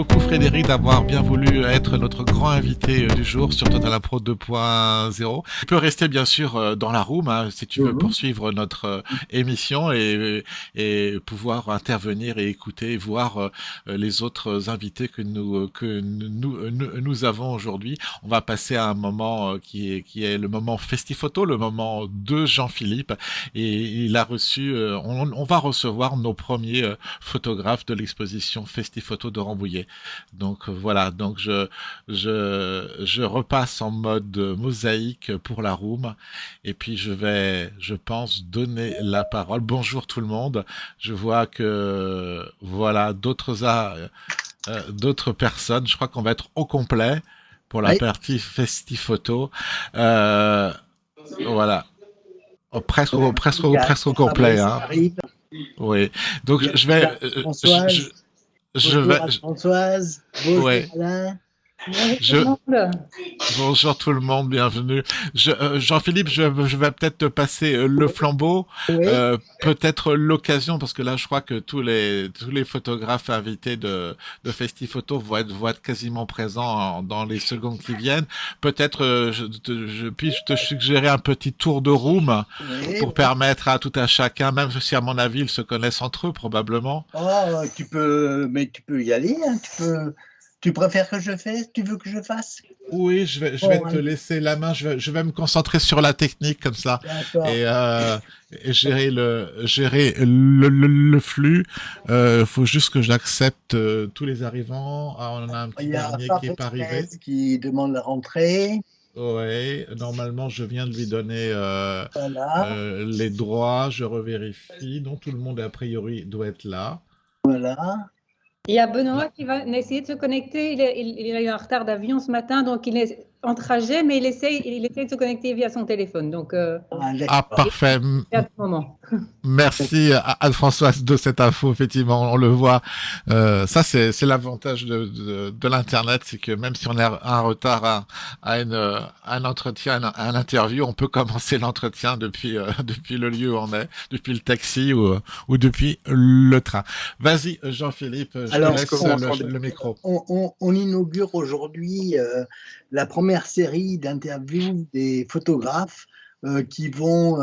beaucoup Frédéric d'avoir bien voulu être notre grand invité du jour sur Total Impro 2.0. Tu peux rester bien sûr dans la room hein, si tu veux poursuivre notre émission et pouvoir intervenir et écouter et voir les autres invités que nous avons aujourd'hui. On va passer à un moment qui est le moment Festifoto, le moment de Jean-Philippe et il a reçu on va recevoir nos premiers photographes de l'exposition Festifoto de Rambouillet. Donc voilà, donc je repasse en mode mosaïque pour la room et puis je pense donner la parole. Bonjour tout le monde. Je vois que voilà d'autres personnes. Je crois qu'on va être au complet pour la partie Festifoto. Voilà. Presque au complet. Hein. Oui. Donc je vais. Je bonjour vais. Françoise. Bonjour Alain. Bonjour tout le monde, bienvenue. Jean-Philippe, je vais peut-être te passer le flambeau, Oui. peut-être l'occasion, parce que là, je crois que tous les photographes invités de Festifoto vont être quasiment présents dans les secondes qui viennent. Peut-être puis-je te suggérer un petit tour de room pour permettre à tout à chacun, même si à mon avis ils se connaissent entre eux probablement. Oh, tu peux y aller. Hein, Tu préfères que je fasse? Tu veux que je fasse? Oui, je vais te laisser la main. Je vais me concentrer sur la technique comme ça et gérer le flux. Faut juste que j'accepte tous les arrivants. Ah, on a un petit dernier qui est pas arrivé. Qui demande la rentrée. Oui, normalement, je viens de lui donner les droits. Je revérifie. Donc tout le monde a priori doit être là. Voilà. Il y a Benoît qui va essayer de se connecter. Il a eu un retard d'avion ce matin, donc il est en trajet, mais il essaie de se connecter via son téléphone. Donc, parfait. À ce moment. Merci Anne-Françoise de cette info. Effectivement, on le voit. Ça, c'est l'avantage de l'internet, c'est que même si on a un retard à un entretien, à un interview, on peut commencer l'entretien depuis le lieu où on est, depuis le taxi ou depuis le train. Vas-y, Jean-Philippe, je te laisse le micro. On inaugure aujourd'hui la première série d'interviews des photographes qui vont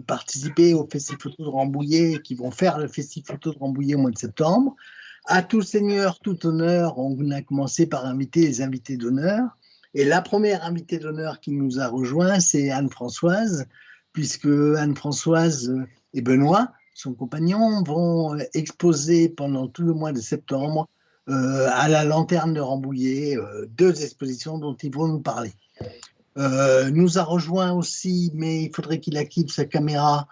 participer au Festifoto de Rambouillet, qui vont faire le Festifoto de Rambouillet au mois de septembre. À tout seigneur, tout honneur, on a commencé par inviter les invités d'honneur. Et la première invitée d'honneur qui nous a rejoint, c'est Anne-Françoise, puisque Anne-Françoise et Benoît, son compagnon, vont exposer pendant tout le mois de septembre à la Lanterne de Rambouillet, 2 expositions dont ils vont nous parler. Nous a rejoint aussi, mais il faudrait qu'il active sa caméra,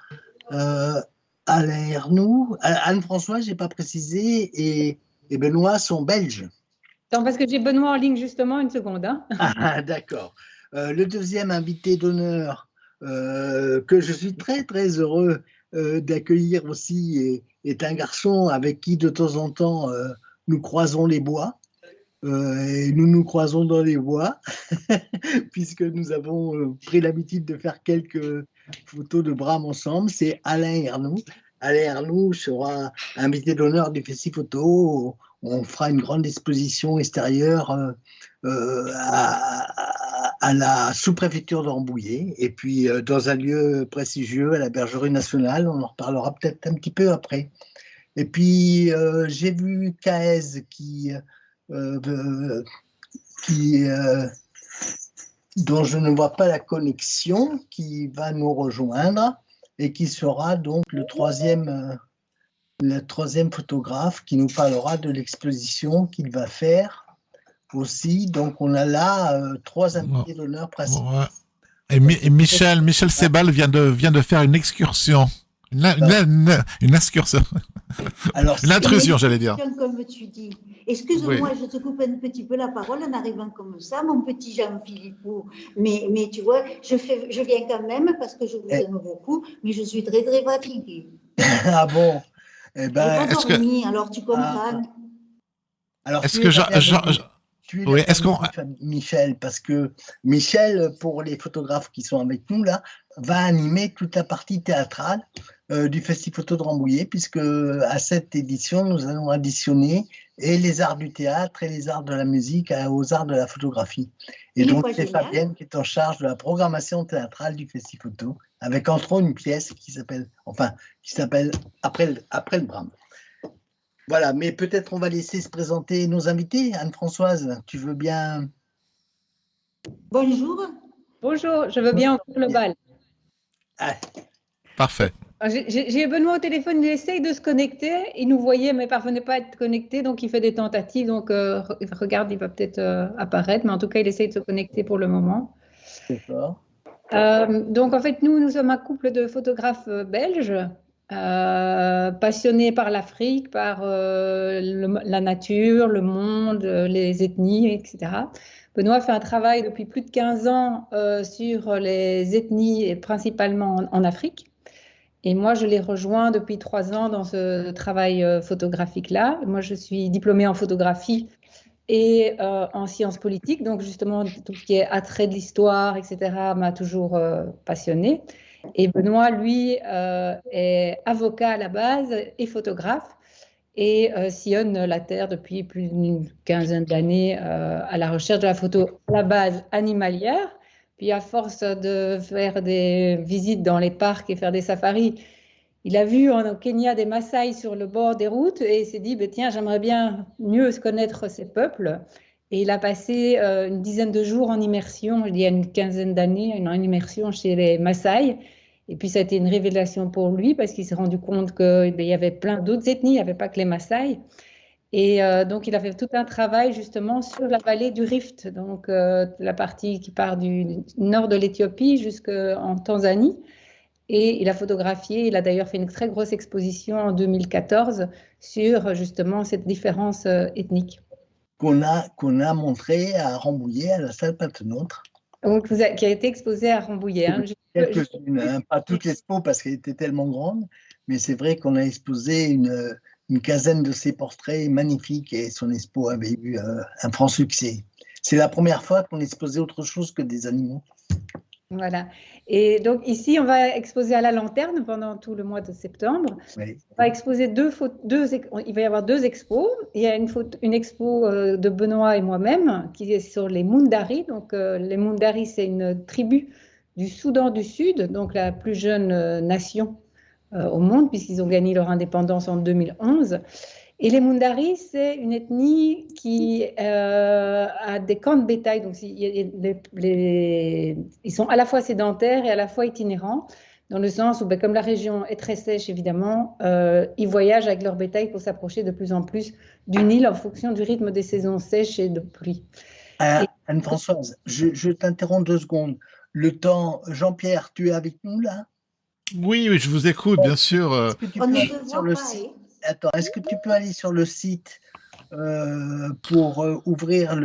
Alain Ernoux. Anne-Françoise, je n'ai pas précisé, et Benoît sont belges. Attends, parce que j'ai Benoît en ligne justement, une seconde. Hein. Ah, d'accord. Le deuxième invité d'honneur, que je suis très très heureux d'accueillir aussi, est un garçon avec qui de temps en temps nous croisons les bois. Et nous croisons dans les bois, puisque nous avons pris l'habitude de faire quelques photos de Brahms ensemble. C'est Alain Ernoux. Alain Ernoux sera invité d'honneur du Festifoto. On fera une grande exposition extérieure à la sous-préfecture de Rambouillet, et puis dans un lieu prestigieux, à la Bergerie nationale. On en reparlera peut-être un petit peu après. Et puis, j'ai vu Kaez dont je ne vois pas la connexion, qui va nous rejoindre et qui sera donc le troisième photographe qui nous parlera de l'exposition qu'il va faire aussi. Donc on a là 3 invités d'honneur principaux. Ouais. Et Michel Sebal vient de faire une excursion. Une excursion. Alors, une intrusion, j'allais dire. Comme tu dis. Excuse-moi, je te coupe un petit peu la parole en arrivant comme ça, mon petit Jean-Philippe. Mais tu vois, je viens quand même parce que je vous aime beaucoup, mais je suis très, très fatiguée. Ah bon? Eh ben, pas dormi, alors tu comprends. Alors, est-ce que oui, Michel, parce que Michel, pour les photographes qui sont avec nous là, va animer toute la partie théâtrale du Festival Photo de Rambouillet, puisque à cette édition, nous allons additionner et les arts du théâtre et les arts de la musique aux arts de la photographie. Et donc, c'est Fabienne qui est en charge de la programmation théâtrale du Festival Photo, avec entre autres une pièce qui s'appelle Après le drame. Voilà, mais peut-être on va laisser se présenter nos invités. Anne-Françoise, tu veux bien? Bonjour. Bonjour, je veux bien ouvrir le bal. Ah. Parfait. J'ai Benoît au téléphone, il essaye de se connecter. Il nous voyait, mais ne parvenait pas à être connecté, donc il fait des tentatives. Donc, regarde, il va peut-être apparaître, mais en tout cas, il essaye de se connecter pour le moment. D'accord. Donc, en fait, nous sommes un couple de photographes belges, passionnés par l'Afrique, par la nature, le monde, les ethnies, etc. Benoît fait un travail depuis plus de 15 ans sur les ethnies, et principalement en Afrique. Et moi, je l'ai rejoint depuis 3 ans dans ce travail photographique-là. Moi, je suis diplômée en photographie et en sciences politiques. Donc, justement, tout ce qui est attrait de l'histoire, etc., m'a toujours passionnée. Et Benoît, lui, est avocat à la base et photographe et sillonne la Terre depuis plus d'une quinzaine d'années à la recherche de la photo à la base animalière. Puis à force de faire des visites dans les parcs et faire des safaris, il a vu au Kenya des Maasai sur le bord des routes et il s'est dit, tiens, j'aimerais bien mieux connaître ces peuples. Et il a passé une dizaine de jours en immersion, il y a une quinzaine d'années, en immersion chez les Maasai. Et puis ça a été une révélation pour lui parce qu'il s'est rendu compte qu'il y avait plein d'autres ethnies, il n'y avait pas que les Maasai. Et donc, il a fait tout un travail justement sur la vallée du Rift, donc la partie qui part du nord de l'Éthiopie jusqu'en Tanzanie. Et il a photographié, il a d'ailleurs fait une très grosse exposition en 2014 sur justement cette différence ethnique. Qu'on a montré à Rambouillet, à la salle Patenôtre. Donc, qui a été exposée à Rambouillet. Hein. Quelques-unes, pas toute l'expo parce qu'elle était tellement grande, mais c'est vrai qu'on a exposé une quinzaine de ses portraits magnifiques et son expo avait eu un franc succès. C'est la première fois qu'on exposait autre chose que des animaux. Voilà. Et donc ici, on va exposer à la lanterne pendant tout le mois de septembre. Oui. On va exposer il va y avoir 2 expos. Il y a une expo de Benoît et moi-même qui est sur les Mundari. Donc les Mundari, c'est une tribu du Soudan du Sud, donc la plus jeune nation au monde puisqu'ils ont gagné leur indépendance en 2011. Et les Mundari, c'est une ethnie qui a des camps de bétail. Donc, ils sont à la fois sédentaires et à la fois itinérants, dans le sens où, comme la région est très sèche, évidemment, ils voyagent avec leur bétail pour s'approcher de plus en plus du Nil en fonction du rythme des saisons sèches et de pluie. Anne-Françoise, je t'interromps 2 secondes. Le temps, Jean-Pierre, tu es avec nous là? Oui, je vous écoute, bien sûr. On ne te voit pas, Attends, est-ce que tu peux aller sur le site pour ouvrir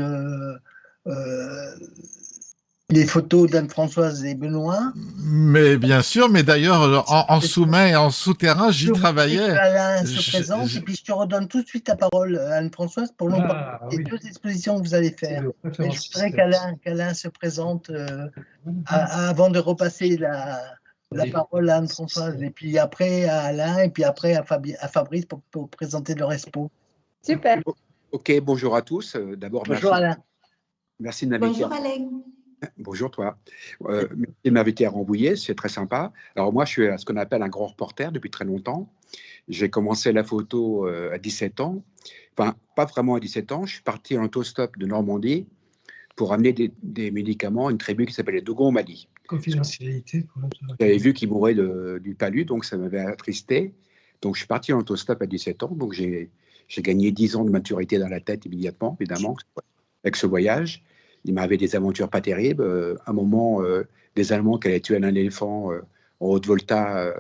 les photos d'Anne-Françoise et Benoît? Mais bien sûr, mais d'ailleurs, en sous-main et en souterrain, j'y travaillais. Alain se présente et puis je te redonne tout de suite la parole, Anne-Françoise, pour nous parler des 2 expositions que vous allez faire. Et je voudrais qu'Alain se présente avant de repasser la parole à Anne-Françoise, et puis après à Alain, et puis après à Fabrice pour présenter leur expo. Super. Ok, bonjour à tous. D'abord, bonjour Alain. Merci de m'inviter. Bonjour Alain. Bonjour toi. Merci de m'inviter à Rambouillet, c'est très sympa. Alors moi, je suis ce qu'on appelle un grand reporter depuis très longtemps. J'ai commencé la photo à 17 ans. Enfin, pas vraiment à 17 ans. Je suis parti en autostop de Normandie pour amener des médicaments à une tribu qui s'appelle les Dogons au Mali. Confidentialité. J'avais vu qu'ils mouraient du palu, donc ça m'avait attristé. Donc je suis parti en autostop à 17 ans. Donc j'ai gagné 10 ans de maturité dans la tête immédiatement, évidemment, avec ce voyage. Il m'avait des aventures pas terribles. À un moment, des Allemands qui allaient tuer un éléphant en Haute-Volta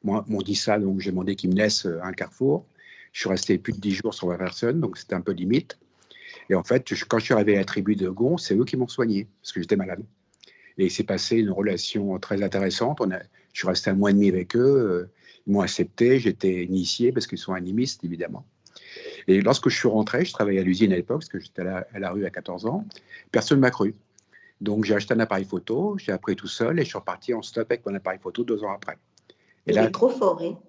m'ont dit ça, donc j'ai demandé qu'ils me laissent un carrefour. Je suis resté plus de 10 jours sans voir personne, donc c'était un peu limite. Et en fait, quand je suis arrivé à la tribu de Gon, c'est eux qui m'ont soigné, parce que j'étais malade. Et il s'est passé une relation très intéressante. Je suis resté 1 mois et demi avec eux. Ils m'ont accepté, j'étais initié, parce qu'ils sont animistes, évidemment. Et lorsque je suis rentré, je travaillais à l'usine à l'époque, parce que j'étais à la rue à 14 ans, personne ne m'a cru. Donc j'ai acheté un appareil photo, j'ai appris tout seul et je suis reparti en stop avec mon appareil photo 2 ans après. Il est trop fort, hein.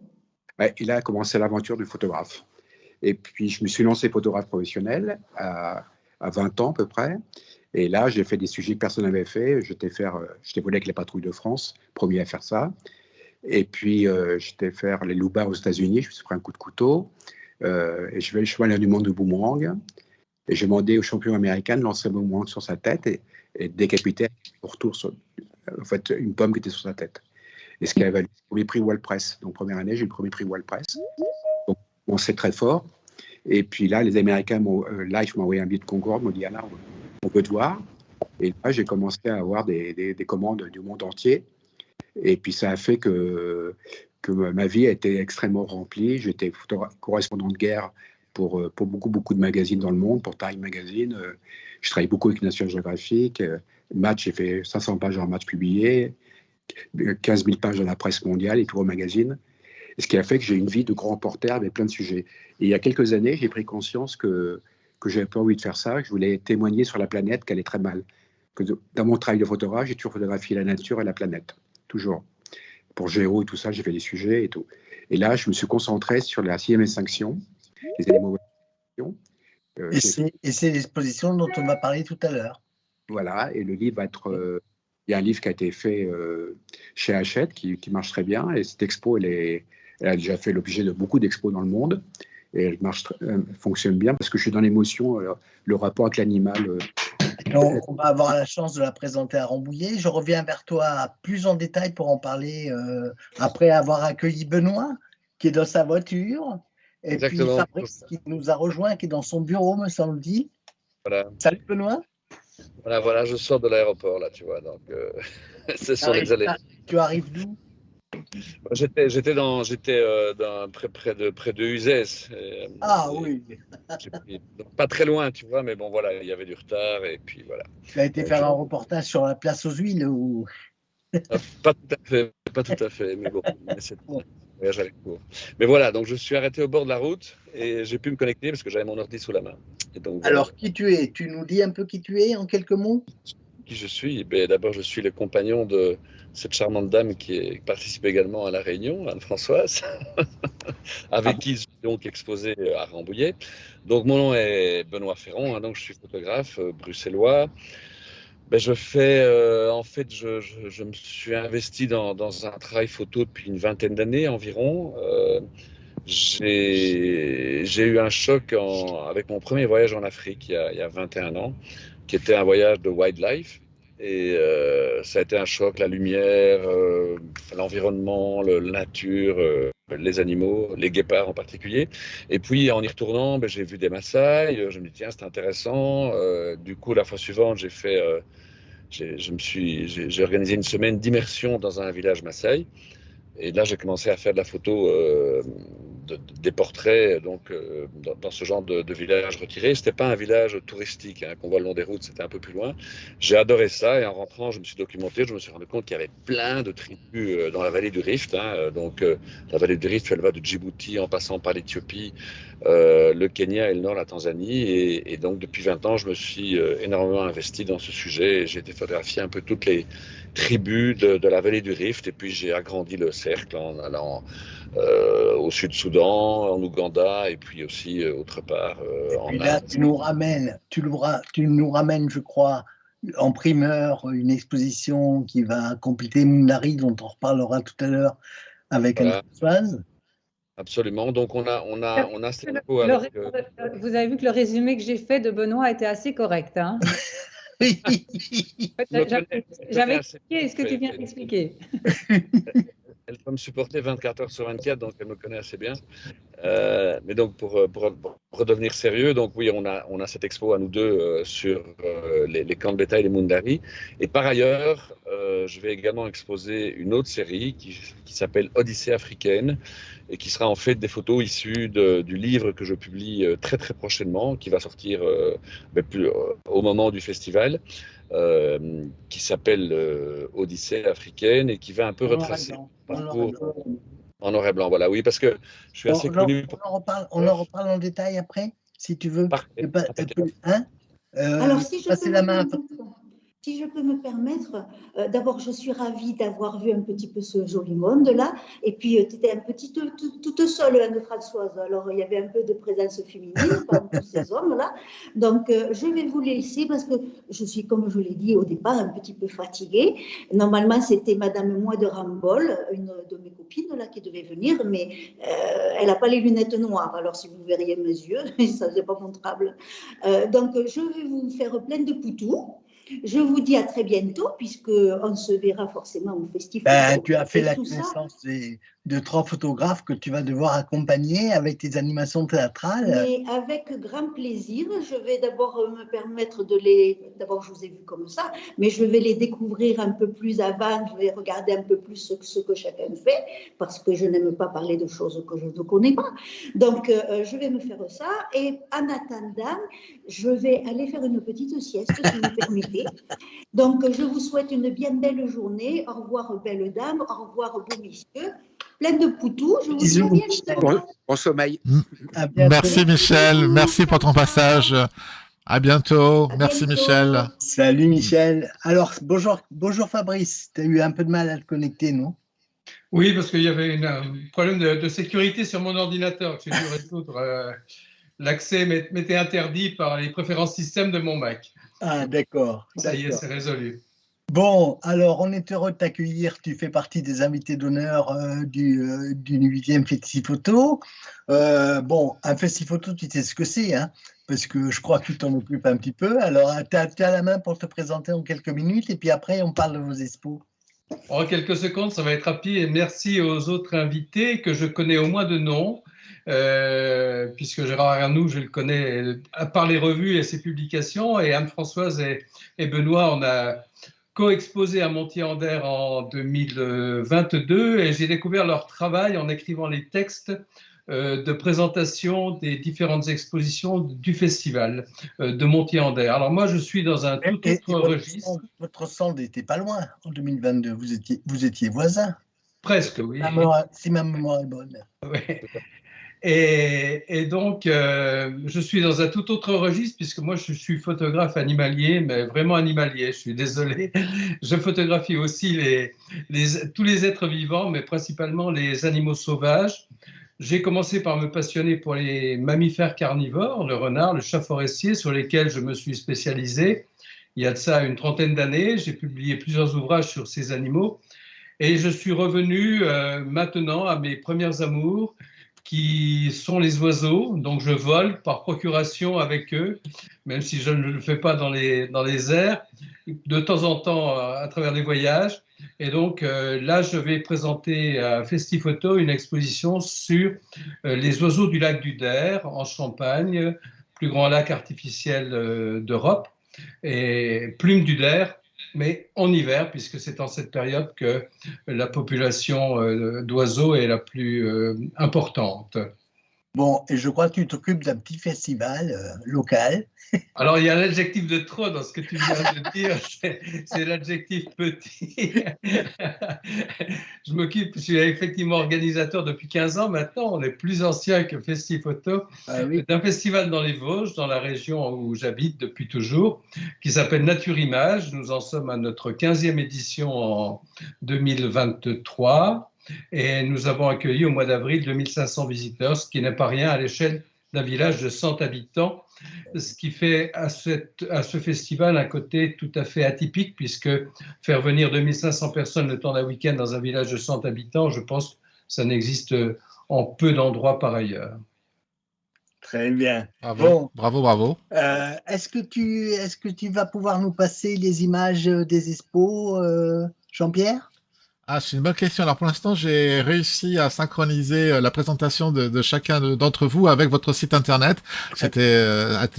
Ouais, et là a commencé l'aventure du photographe. Et puis, je me suis lancé photographe professionnel à 20 ans à peu près. Et là, j'ai fait des sujets que personne n'avait fait. J'étais volé avec les patrouilles de France, premier à faire ça. Et puis, j'étais faire les loupards aux États-Unis. Je me suis pris un coup de couteau. Et je vais le cheval du monde de boomerang. Et j'ai demandé au champion américain de lancer un boomerang sur sa tête et de décapiter au retour en fait, une pomme qui était sur sa tête. Et ce qui a valu le premier prix World Press. Donc, première année, j'ai eu le premier prix World Press. Donc, bon, c'est très fort. Et puis là, les Américains Life m'ont envoyé un billet de Concorde, m'ont dit Alain, on peut te voir. Et là, j'ai commencé à avoir des commandes du monde entier. Et puis ça a fait que ma vie a été extrêmement remplie. J'étais correspondant de guerre pour beaucoup de magazines dans le monde, pour Time Magazine. Je travaillais beaucoup avec National Geographic. Match, j'ai fait 500 pages en match publié, 15 000 pages dans la presse mondiale et tout au magazine. Et ce qui a fait que j'ai une vie de grand reporter avec plein de sujets. Et il y a quelques années, j'ai pris conscience que j'avais pas envie de faire ça, que je voulais témoigner sur la planète qu'elle est très mal. Que dans mon travail de photographe, j'ai toujours photographié la nature et la planète, toujours. Pour Géo et tout ça, j'ai fait des sujets et tout. Et là, je me suis concentré sur la 6e extinction, les animaux d'extinction. Et c'est l'exposition dont on va parler tout à l'heure. Voilà, et le livre va être... il y a un livre qui a été fait chez Hachette, qui marche très bien, et cette expo, elle a déjà fait l'objet de beaucoup d'expos dans le monde, et elle fonctionne bien, parce que je suis dans l'émotion, le rapport avec l'animal... On va avoir la chance de la présenter à Rambouillet. Je reviens vers toi plus en détail pour en parler après avoir accueilli Benoît, qui est dans sa voiture, et Exactement. puis Fabrice, qui nous a rejoint, qui est dans son bureau, me semble-t-il. Voilà. Salut Benoît. Voilà, je sors de l'aéroport, là, tu vois, donc c'est sur les allées. Tu arrives d'où? J'étais près de Uzès. Ah oui. Donc, pas très loin, tu vois, mais bon, voilà, il y avait du retard, et puis voilà. Tu as été faire un reportage sur la place aux huiles ou... Pas tout à fait, mais bon, c'est un voyage à la cour. Mais voilà, donc je suis arrêté au bord de la route, et j'ai pu me connecter parce que j'avais mon ordi sous la main. Et donc, alors, qui tu es? Tu nous dis un peu qui tu es en quelques mots? Qui je suis? D'abord, je suis le compagnon de cette charmante dame qui participe également à la réunion, Anne-Françoise, avec qui je suis donc exposé à Rambouillet. Donc, mon nom est Benoît Ferron, donc je suis photographe bruxellois. Je me suis investi dans un travail photo depuis une vingtaine d'années environ. J'ai eu un choc avec mon premier voyage en Afrique il y a 21 ans, qui était un voyage de wildlife. Et ça a été un choc, la lumière, l'environnement, la nature, les animaux, les guépards en particulier. Et puis en y retournant, j'ai vu des Maasai, je me dis tiens c'est intéressant. Du coup la fois suivante j'ai organisé une semaine d'immersion dans un village Maasai. Et là, j'ai commencé à faire de la photo, des portraits donc, dans ce genre de village retiré. Ce n'était pas un village touristique qu'on voit le long des routes, c'était un peu plus loin. J'ai adoré ça et en rentrant, je me suis documenté, je me suis rendu compte qu'il y avait plein de tribus dans la vallée du Rift. La vallée du Rift, elle va de Djibouti en passant par l'Éthiopie, le Kenya et le nord, la Tanzanie. Et donc, depuis 20 ans, je me suis énormément investi dans ce sujet. J'ai été photographier un peu toutes les tribus de la vallée du Rift. Et puis, j'ai agrandi le cercle en allant au Sud-Soudan, en Ouganda et puis aussi autre part en Inde. Là, tu nous ramènes, je crois, en primeur, une exposition qui va compléter Mundari, dont on reparlera tout à l'heure avec Anne-Françoise. Absolument. Donc, on a cette expo avec... Vous avez vu que le résumé que j'ai fait de Benoît était assez correct. Hein. J'avais expliqué ce que tu viens d'expliquer. Elle peut me supporter 24 heures sur 24, donc elle me connaît assez bien. Mais donc, pour redevenir sérieux, donc oui, on a cette expo à nous deux sur les camps de bétail, les Mundari. Et par ailleurs, je vais également exposer une autre série qui s'appelle Odyssée africaine et qui sera en fait des photos issues du livre que je publie très très prochainement, qui va sortir au moment du festival. Qui s'appelle Odyssée africaine et qui va un peu retracer en noir et blanc. Voilà, oui, parce que je suis assez connu. On en reparle en détail après, si tu veux. Parfait. Alors, si je passer la main. Si je peux me permettre, d'abord, je suis ravie d'avoir vu un petit peu ce joli monde-là. Et puis, tu étais un petit toute seule, Anne-Françoise. Alors, il y avait un peu de présence féminine parmi tous ces hommes-là. Donc, je vais vous laisser parce que je suis, comme je l'ai dit au départ, un petit peu fatiguée. Normalement, c'était Madame Moi de Rambol, une de mes copines là, qui devait venir, mais elle n'a pas les lunettes noires. Alors, si vous verriez mes yeux, ça, c'est pas montrable. Donc, je vais vous faire plein de poutous. Je vous dis à très bientôt, puisqu'on se verra forcément au festival. Tu as fait la connaissance de 3 photographes que tu vas devoir accompagner avec tes animations théâtrales. Mais avec grand plaisir. Je vais d'abord me permettre de les... D'abord, je vous ai vu comme ça, mais je vais les découvrir un peu plus avant. Je vais regarder un peu plus ce que chacun fait, parce que je n'aime pas parler de choses que je ne connais pas. Donc, je vais me faire ça. Et en attendant, je vais aller faire une petite sieste, si vous me permettez. Donc, je vous souhaite une bien belle journée. Au revoir, belles dames. Au revoir, beaux messieurs. Plein de poutous. Je vous dis à bientôt. Bon sommeil. Merci Michel. Merci pour ton passage. À bientôt. Merci Michel. Salut Michel. Alors, bonjour Fabrice. Tu as eu un peu de mal à te connecter, non? Oui, parce qu'il y avait un problème de sécurité sur mon ordinateur que j'ai dû résoudre. L'accès m'était interdit par les préférences système de mon Mac. Ah, d'accord. Ça y est, c'est résolu. Bon, alors on est heureux de t'accueillir. Tu fais partie des invités d'honneur du 8e Festiphoto. Bon, un Festiphoto, tu sais ce que c'est, hein, parce que je crois que tu t'en occupes un petit peu. Alors, tu as la main pour te présenter en quelques minutes et puis après, on parle de vos expos. En quelques secondes, ça va être rapide. Et merci aux autres invités que je connais au moins de nom. Puisque Gérard Arnoux, je le connais à part les revues et ses publications, et Anne-Françoise et Benoît, on a co-exposé à Montier-Anderre en 2022, et j'ai découvert leur travail en écrivant les textes de présentation des différentes expositions du festival de Montier-Anderre. Alors moi, je suis dans un tout autre registre. Votre stand n'était pas loin en 2022, vous étiez voisins. Presque, oui. Si ma mémoire est bonne. Oui. Et donc, je suis dans un tout autre registre, puisque moi, je suis photographe animalier, mais vraiment animalier, je suis désolé. Je photographie aussi tous les êtres vivants, mais principalement les animaux sauvages. J'ai commencé par me passionner pour les mammifères carnivores, le renard, le chat forestier, sur lesquels je me suis spécialisé. Il y a de ça une trentaine d'années, j'ai publié plusieurs ouvrages sur ces animaux. Et je suis revenu maintenant à mes premières amours, qui sont les oiseaux. Donc je vole par procuration avec eux, même si je ne le fais pas dans les airs, de temps en temps à travers des voyages. Et donc là, je vais présenter à Festiphoto une exposition sur les oiseaux du lac du Der en Champagne, plus grand lac artificiel d'Europe, et plume du Der, mais en hiver, puisque c'est en cette période que la population d'oiseaux est la plus importante. Bon, et je crois que tu t'occupes d'un petit festival local. Alors, il y a l'adjectif de trop dans ce que tu viens de dire, c'est l'adjectif petit. Je suis effectivement organisateur depuis 15 ans maintenant, on est plus ancien que Festiphoto, d'un festival dans les Vosges, dans la région où j'habite depuis toujours, qui s'appelle Nature Image. Nous en sommes à notre 15e édition en 2023. Et nous avons accueilli au mois d'avril 2500 visiteurs, ce qui n'est pas rien à l'échelle d'un village de 100 habitants, ce qui fait à ce festival un côté tout à fait atypique, puisque faire venir 2500 personnes le temps d'un week-end dans un village de 100 habitants, je pense que ça n'existe en peu d'endroits par ailleurs. Très bien. Bravo, bon. Bravo. Est-ce que tu vas pouvoir nous passer les images des expos, Jean-Pierre ? Ah, c'est une bonne question. Alors pour l'instant, j'ai réussi à synchroniser la présentation de chacun d'entre vous avec votre site internet. C'était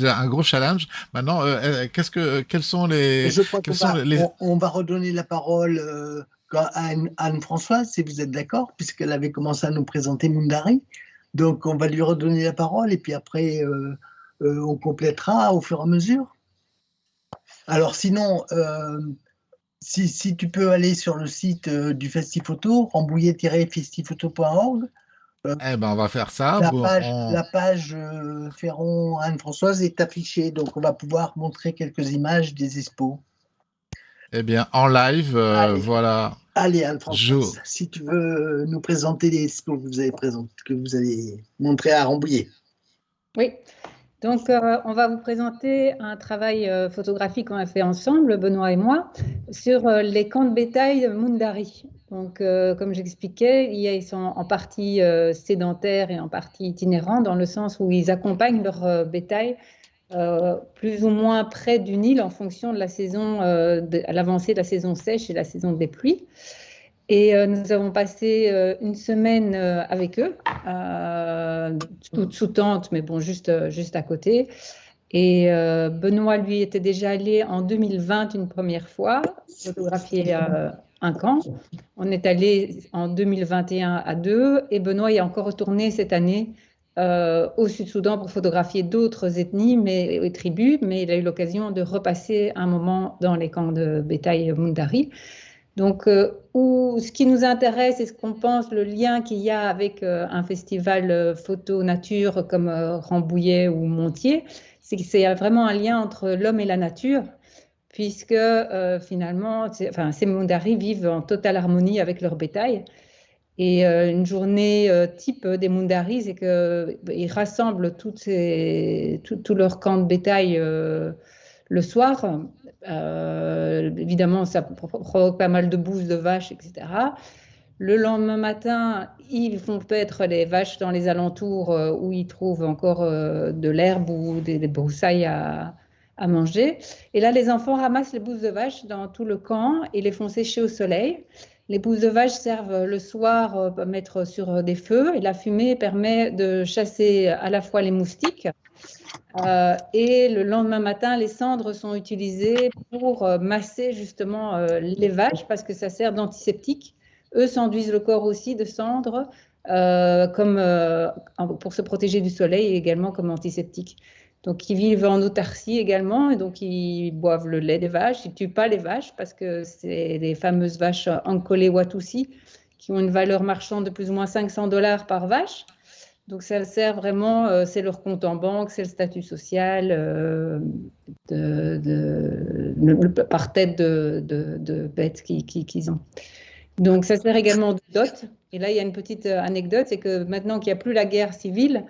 un gros challenge. Maintenant, quels sont les... On va redonner la parole à Anne-Françoise, si vous êtes d'accord, puisqu'elle avait commencé à nous présenter Mundari. Donc on va lui redonner la parole et puis après, on complétera au fur et à mesure. Alors sinon... Si tu peux aller sur le site du Festiphoto, rambouillet-festiphoto.org. On va faire ça. La page Ferron Anne-Françoise est affichée, donc on va pouvoir montrer quelques images des expos. Eh bien, en live, Allez. voilà. Allez, Anne-Françoise, si tu veux nous présenter ce que vous avez montré à Rambouillet. Oui, donc on va vous présenter un travail photographique qu'on a fait ensemble, Benoît et moi, sur les camps de bétail Mundari. Donc, comme j'expliquais, ils sont en partie sédentaires et en partie itinérants, dans le sens où ils accompagnent leur bétail plus ou moins près du Nil en fonction de la saison, à l'avancée de la saison sèche et la saison des pluies. Et nous avons passé une semaine avec eux, toutes sous tente, mais bon, juste à côté. Et Benoît, lui, était déjà allé en 2020 une première fois, photographier un camp. On est allé en 2021 à deux, et Benoît est encore retourné cette année au Sud-Soudan pour photographier d'autres ethnies et tribus, mais il a eu l'occasion de repasser un moment dans les camps de bétail Mundari. Donc, ce qui nous intéresse et ce qu'on pense, le lien qu'il y a avec un festival photo nature comme Rambouillet ou Montier, c'est que c'est vraiment un lien entre l'homme et la nature, puisque finalement, ces Mundari vivent en totale harmonie avec leur bétail. Et une journée type des Mundari, c'est qu'ils rassemblent tous leurs camps de bétail le soir. Évidemment, ça provoque pas mal de bouse de vaches, etc. Le lendemain matin, ils font paître les vaches dans les alentours où ils trouvent encore de l'herbe ou des broussailles à manger. Et là, les enfants ramassent les bousses de vaches dans tout le camp et les font sécher au soleil. Les bousses de vache servent le soir à mettre sur des feux et la fumée permet de chasser à la fois les moustiques et le lendemain matin, les cendres sont utilisées pour masser justement les vaches parce que ça sert d'antiseptique. Eux s'enduisent le corps aussi de cendres pour se protéger du soleil et également comme antiseptique. Donc, ils vivent en autarcie également, et donc ils boivent le lait des vaches. Ils ne tuent pas les vaches parce que c'est les fameuses vaches Ankole Watusi qui ont une valeur marchande de plus ou moins $500 par vache. Donc, ça sert vraiment, c'est leur compte en banque, c'est le statut social par tête de bêtes qu'ils ont. Donc, ça sert également de dot. Et là, il y a une petite anecdote, c'est que maintenant qu'il n'y a plus la guerre civile,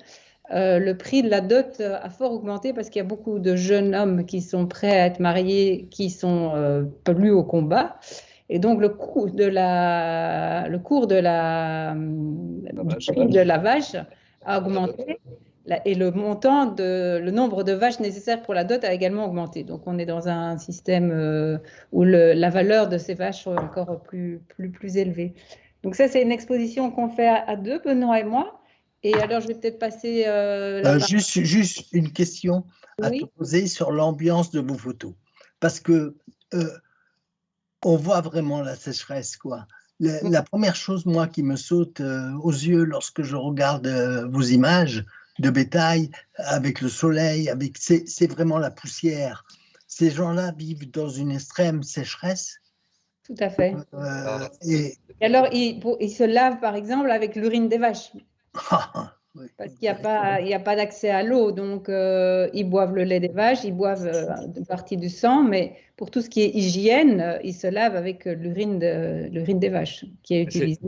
le prix de la dot a fort augmenté parce qu'il y a beaucoup de jeunes hommes qui sont prêts à être mariés, qui sont plus au combat. Et donc, le cours de la vache a augmenté et le nombre de vaches nécessaires pour la dot a également augmenté. Donc, on est dans un système où la valeur de ces vaches est encore plus élevée. Donc, ça, c'est une exposition qu'on fait à deux, Benoît et moi. Et alors, je vais peut-être passer… juste une question à te poser sur l'ambiance de vos photos. Parce que on voit vraiment la sécheresse, quoi. La première chose, moi, qui me saute aux yeux lorsque je regarde vos images de bétail avec le soleil, c'est vraiment la poussière. Ces gens-là vivent dans une extrême sécheresse. Tout à fait. Et alors, ils se lavent, par exemple, avec l'urine des vaches. Parce qu'il n'y a pas d'accès à l'eau, donc ils boivent le lait des vaches, ils boivent une partie du sang, mais pour tout ce qui est hygiène, ils se lavent avec l'urine des vaches qui est utilisée.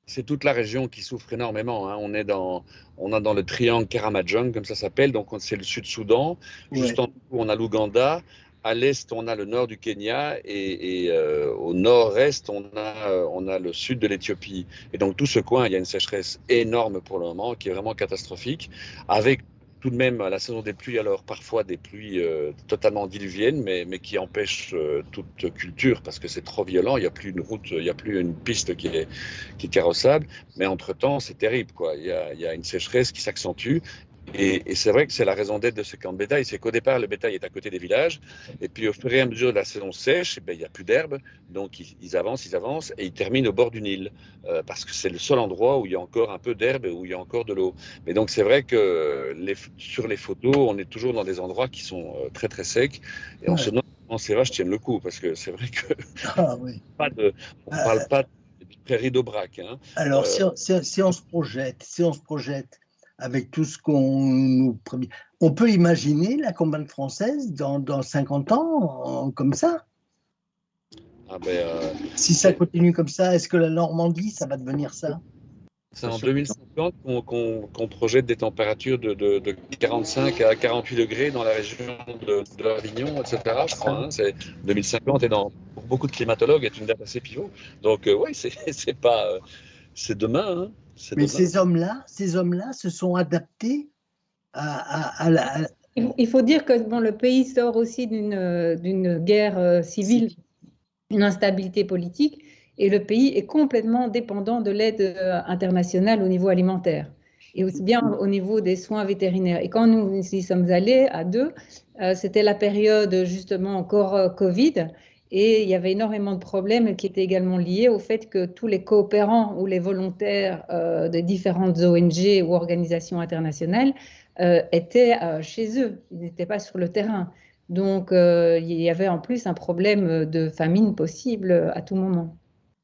C'est toute la région qui souffre énormément. Hein. On est dans le triangle Karamajong, comme ça s'appelle, donc c'est le Sud-Soudan. Juste en dessous, on a l'Ouganda. À l'est, on a le nord du Kenya et au nord-est, on a le sud de l'Éthiopie. Et donc, tout ce coin, il y a une sécheresse énorme pour le moment, qui est vraiment catastrophique, avec tout de même la saison des pluies, alors parfois des pluies totalement diluviennes, mais qui empêchent toute culture parce que c'est trop violent. Il n'y a plus une route, il n'y a plus une piste qui est carrossable. Mais entre-temps, c'est terrible, quoi. Il y a une sécheresse qui s'accentue. Et c'est vrai que c'est la raison d'être de ce camp de bétail, c'est qu'au départ, le bétail est à côté des villages, et puis au fur et à mesure de la saison sèche, il n'y a plus d'herbe, donc ils avancent, et ils terminent au bord du Nil, parce que c'est le seul endroit où il y a encore un peu d'herbe et où il y a encore de l'eau. Mais donc c'est vrai que sur les photos, on est toujours dans des endroits qui sont très très secs, et on se demande comment ces vaches tiennent le coup, parce que c'est vrai que on ne parle pas de prairies d'Aubrac. Hein. Alors si on se projette, avec tout ce qu'on nous promet. On peut imaginer la campagne française dans 50 ans comme ça? Ah ben, Si ça continue comme ça, est-ce que la Normandie, ça va devenir ça? c'est en 2050 qu'on projette des températures de 45 à 48 degrés dans la région de l'Avignon, etc. Je crois. Hein. C'est 2050 et pour beaucoup de climatologues est une date assez pivot. Donc oui, c'est pas, c'est demain. Hein. Mais demain. ces hommes-là se sont adaptés à la. Il faut dire que bon, le pays sort aussi d'une guerre civile, une instabilité politique, et le pays est complètement dépendant de l'aide internationale au niveau alimentaire et aussi bien au niveau des soins vétérinaires. Et quand nous y sommes allés à deux, c'était la période justement encore Covid, et il y avait énormément de problèmes qui étaient également liés au fait que tous les coopérants ou les volontaires de différentes ONG ou organisations internationales étaient chez eux, ils n'étaient pas sur le terrain. Donc, il y avait en plus un problème de famine possible à tout moment.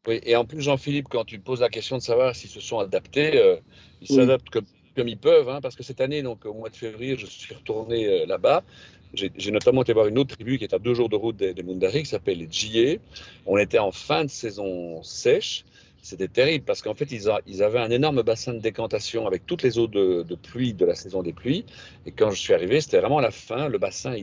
Oui, et en plus, Jean-Philippe, quand tu poses la question de savoir s'ils se sont adaptés, ils Oui. s'adaptent comme ils peuvent, hein, parce que cette année, donc au mois de février, je suis retourné là-bas. J'ai notamment été voir une autre tribu qui est à 2 jours de route des Mundari, qui s'appelle les Djie. On était en fin de saison sèche. C'était terrible parce qu'en fait, ils avaient un énorme bassin de décantation avec toutes les eaux de pluie de la saison des pluies. Et quand je suis arrivé, c'était vraiment la fin. Le bassin,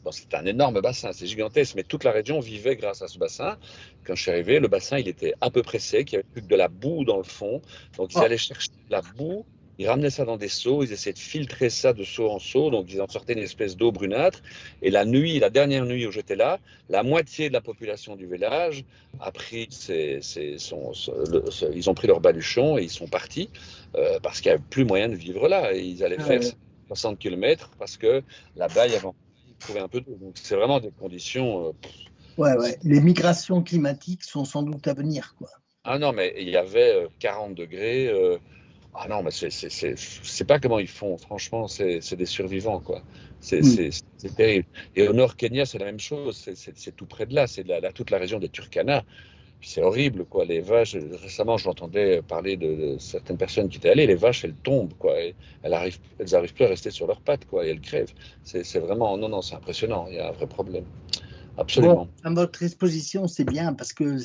c'était un énorme bassin, c'est gigantesque, mais toute la région vivait grâce à ce bassin. Quand je suis arrivé, le bassin, il était à peu près sec, il n'y avait plus que de la boue dans le fond. Donc, ils allaient chercher de la boue, ils ramenaient ça dans des seaux, ils essayaient de filtrer ça de seau en seau, donc ils en sortaient une espèce d'eau brunâtre. Et la dernière nuit où j'étais là, la moitié de la population du village a pris ils ont pris leur baluchon et ils sont partis parce qu'il n'y avait plus moyen de vivre là. Et ils allaient faire 60 km parce que là-bas, il y avait trouvé un peu d'eau. Donc, c'est vraiment des conditions. Ouais. Les migrations climatiques sont sans doute à venir, quoi. Ah non, mais il y avait 40 degrés. Ah non, mais c'est pas comment ils font. Franchement, c'est des survivants, quoi. C'est terrible. Et au nord Kenya, c'est la même chose. C'est tout près de là. C'est toute la région des Turkana. C'est horrible, quoi. Les vaches, récemment, j'entendais parler de certaines personnes qui étaient allées. Les vaches, elles tombent, quoi. Et elles arrivent plus à rester sur leurs pattes, quoi. Et elles crèvent. C'est vraiment, non, c'est impressionnant. Il y a un vrai problème. Absolument. Bon, votre exposition, c'est bien parce que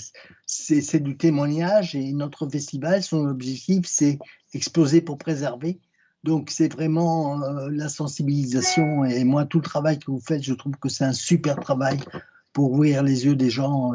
c'est du témoignage et notre festival, son objectif, c'est exposer pour préserver. Donc, c'est vraiment la sensibilisation. Et moi, tout le travail que vous faites, je trouve que c'est un super travail pour ouvrir les yeux des gens.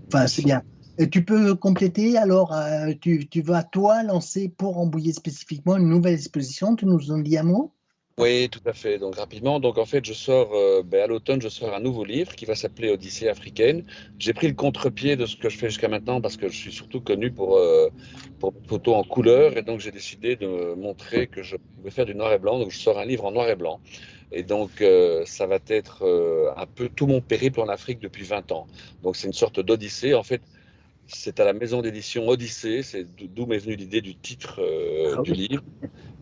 Enfin, c'est bien. Et tu peux compléter, alors, tu vas, toi, lancer pour Rambouillet spécifiquement une nouvelle exposition. Tu nous en dis un mot? Oui, tout à fait. Donc rapidement, donc en fait, je sors à l'automne, je sors un nouveau livre qui va s'appeler Odyssée africaine. J'ai pris le contre-pied de ce que je fais jusqu'à maintenant parce que je suis surtout connu pour mes photos en couleur et donc j'ai décidé de montrer que je pouvais faire du noir et blanc. Donc je sors un livre en noir et blanc. Et donc ça va être un peu tout mon périple en Afrique depuis 20 ans. Donc c'est une sorte d'odyssée. En fait, c'est à la maison d'édition Odyssée, c'est d'où m'est venue l'idée du titre du livre.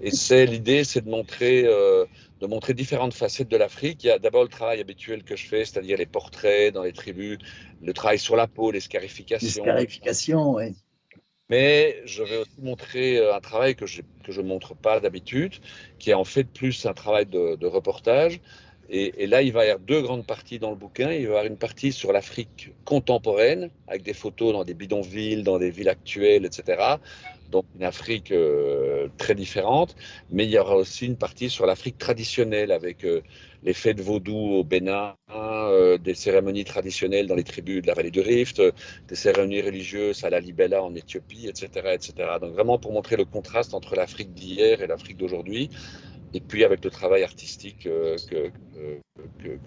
Et l'idée, c'est de montrer différentes facettes de l'Afrique. Il y a d'abord le travail habituel que je fais, c'est-à-dire les portraits dans les tribus, le travail sur la peau, les scarifications. Les scarifications, oui. Mais je vais aussi montrer un travail que je ne montre pas d'habitude, qui est en fait plus un travail de reportage. Et là, il va y avoir 2 grandes parties dans le bouquin. Il va y avoir une partie sur l'Afrique contemporaine, avec des photos dans des bidonvilles, dans des villes actuelles, etc. Donc une Afrique très différente. Mais il y aura aussi une partie sur l'Afrique traditionnelle, avec les fêtes vaudou au Bénin, des cérémonies traditionnelles dans les tribus de la vallée du Rift, des cérémonies religieuses à la Libella en Éthiopie, etc., etc. Donc vraiment pour montrer le contraste entre l'Afrique d'hier et l'Afrique d'aujourd'hui. Et puis avec le travail artistique que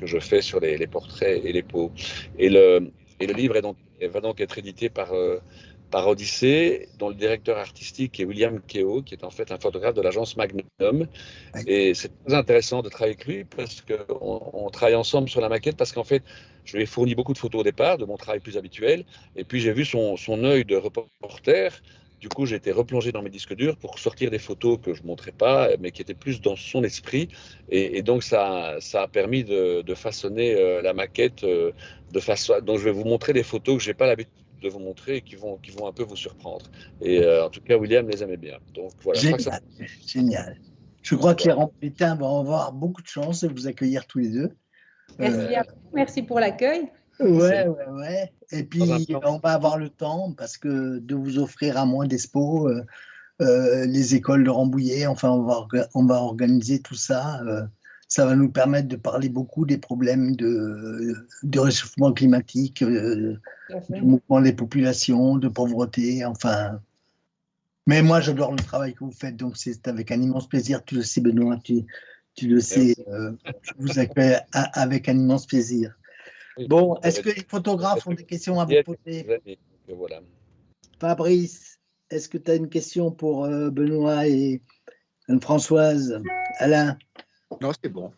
je fais sur les portraits et les peaux. Et le livre va donc être édité par Odyssée, dont le directeur artistique est William Keo, qui est en fait un photographe de l'agence Magnum. Et c'est très intéressant de travailler avec lui parce qu'on travaille ensemble sur la maquette parce qu'en fait, je lui ai fourni beaucoup de photos au départ, de mon travail plus habituel. Et puis j'ai vu son œil de reporter. Du coup, j'ai été replongé dans mes disques durs pour sortir des photos que je ne montrais pas, mais qui étaient plus dans son esprit. Et donc, ça a permis de façonner la maquette de façon. Donc, je vais vous montrer des photos que je n'ai pas l'habitude de vous montrer et qui vont un peu vous surprendre. Et en tout cas, William les aimait bien. Donc, voilà. Génial, génial. Je crois que les Rambouilletains vont avoir beaucoup de chance de vous accueillir tous les deux. Merci à vous, merci pour l'accueil. Ouais. Et puis, on va avoir le temps parce que de vous offrir à moins d'expos, les écoles de Rambouillet, enfin, on va organiser tout ça. Ça va nous permettre de parler beaucoup des problèmes de réchauffement climatique, de mouvement des populations, de pauvreté, enfin. Mais moi, j'adore le travail que vous faites, donc c'est avec un immense plaisir. Tu le sais, Benoît, tu le sais, je vous accueille avec un immense plaisir. Bon, est-ce que les photographes ont des questions à vous poser? Voilà. Fabrice, est-ce que tu as une question pour Benoît et Anne-Françoise? Alain? Non, c'est bon.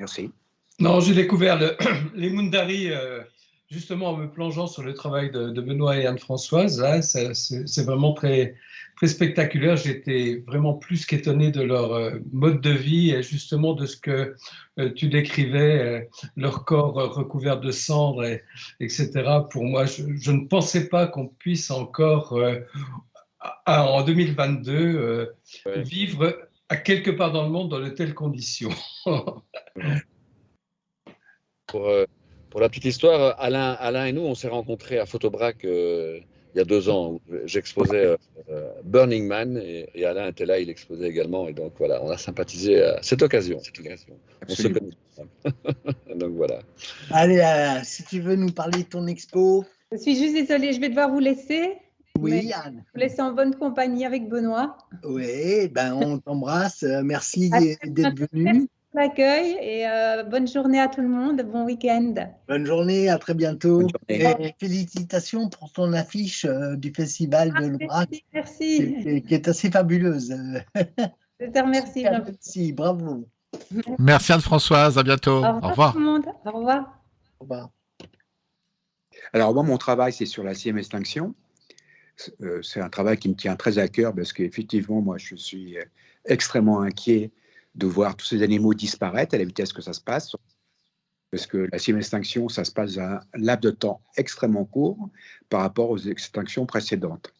Merci. Non, j'ai découvert les Mundari justement en me plongeant sur le travail de Benoît et Anne-Françoise. Là, c'est vraiment très, très spectaculaire. J'étais vraiment plus qu'étonné de leur mode de vie et justement de ce que tu décrivais, leur corps recouvert de cendres, etc. Pour moi, je ne pensais pas qu'on puisse encore, en 2022, vivre à quelque part dans le monde dans de telles conditions. Pour la petite histoire, Alain et nous, on s'est rencontrés à Photobrac il y a 2 ans, où j'exposais Burning Man et Alain était là, il exposait également. Et donc voilà, on a sympathisé à cette occasion. On se connaît. Donc voilà. Allez, Alain, si tu veux nous parler de ton expo. Je suis juste désolée, je vais devoir vous laisser. Oui, Anne. Vous laisser en bonne compagnie avec Benoît. Oui, ben on t'embrasse. Merci d'être venu. Merci pour l'accueil et bonne journée à tout le monde. Bon week-end. Bonne journée, à très bientôt. Bonne Et félicitations pour ton affiche du festival de l'Aubrac. Merci. Qui est assez fabuleuse. Je te remercie. Merci, bravo. Merci Anne-Françoise, à bientôt. Au revoir tout le monde. Au revoir. Au revoir. Alors moi, mon travail, c'est sur la 6e extinction. C'est un travail qui me tient très à cœur parce qu'effectivement, moi, je suis extrêmement inquiet de voir tous ces animaux disparaître à la vitesse que ça se passe. Parce que la 6e extinction, ça se passe à un laps de temps extrêmement court par rapport aux extinctions précédentes.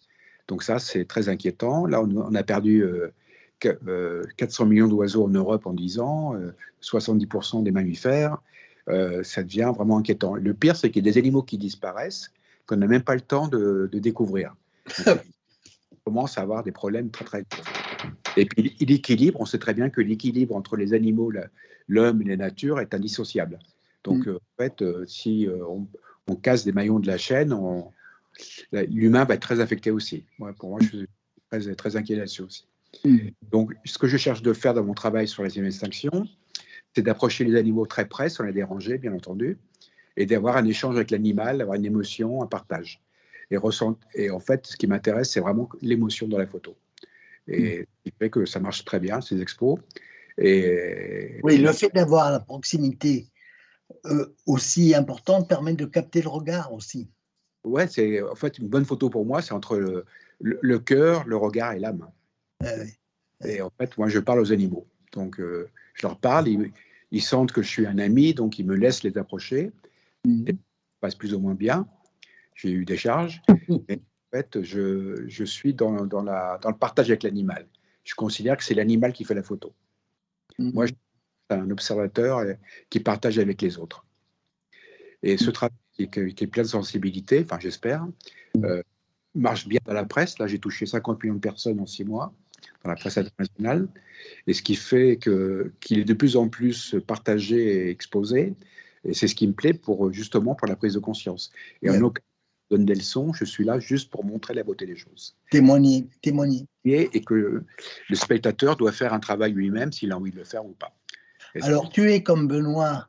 Donc ça, c'est très inquiétant. Là, on a perdu 400 millions d'oiseaux en Europe en 10 ans, 70% des mammifères. Ça devient vraiment inquiétant. Le pire, c'est qu'il y a des animaux qui disparaissent qu'on n'a même pas le temps de découvrir. Donc, on commence à avoir des problèmes très, très gros. Et puis l'équilibre, on sait très bien que l'équilibre entre les animaux, l'homme et la nature est indissociable. Donc, en fait, si on casse des maillons de la chaîne, l'humain va être très affecté aussi. Pour moi, je suis très, très inquiet là-dessus aussi. Donc, ce que je cherche de faire dans mon travail sur la 6e extinction, c'est d'approcher les animaux très près, sans les déranger, bien entendu, et d'avoir un échange avec l'animal, avoir une émotion, un partage. Et en fait, ce qui m'intéresse, c'est vraiment l'émotion dans la photo. Et il fait que ça marche très bien, ces expos. Oui, le fait d'avoir la proximité aussi importante permet de capter le regard aussi. Ouais, c'est en fait une bonne photo pour moi, c'est entre le cœur, le regard et l'âme. Et en fait, moi, je parle aux animaux. Donc, je leur parle, ils sentent que je suis un ami, donc ils me laissent les approcher. Et ça passe plus ou moins bien. J'ai eu des charges. Et en fait, je suis dans le partage avec l'animal. Je considère que c'est l'animal qui fait la photo. Moi, je suis un observateur qui partage avec les autres. Et ce travail qui est plein de sensibilité, enfin j'espère, marche bien dans la presse. Là, j'ai touché 50 millions de personnes en 6 mois dans la presse internationale. Et ce qui fait qu'il est de plus en plus partagé et exposé. Et c'est ce qui me plaît justement pour la prise de conscience. Et en aucun cas, je donne des leçons, je suis là juste pour montrer la beauté des choses. Témoigner. Et que le spectateur doit faire un travail lui-même s'il a envie de le faire ou pas. Alors, tu es comme Benoît,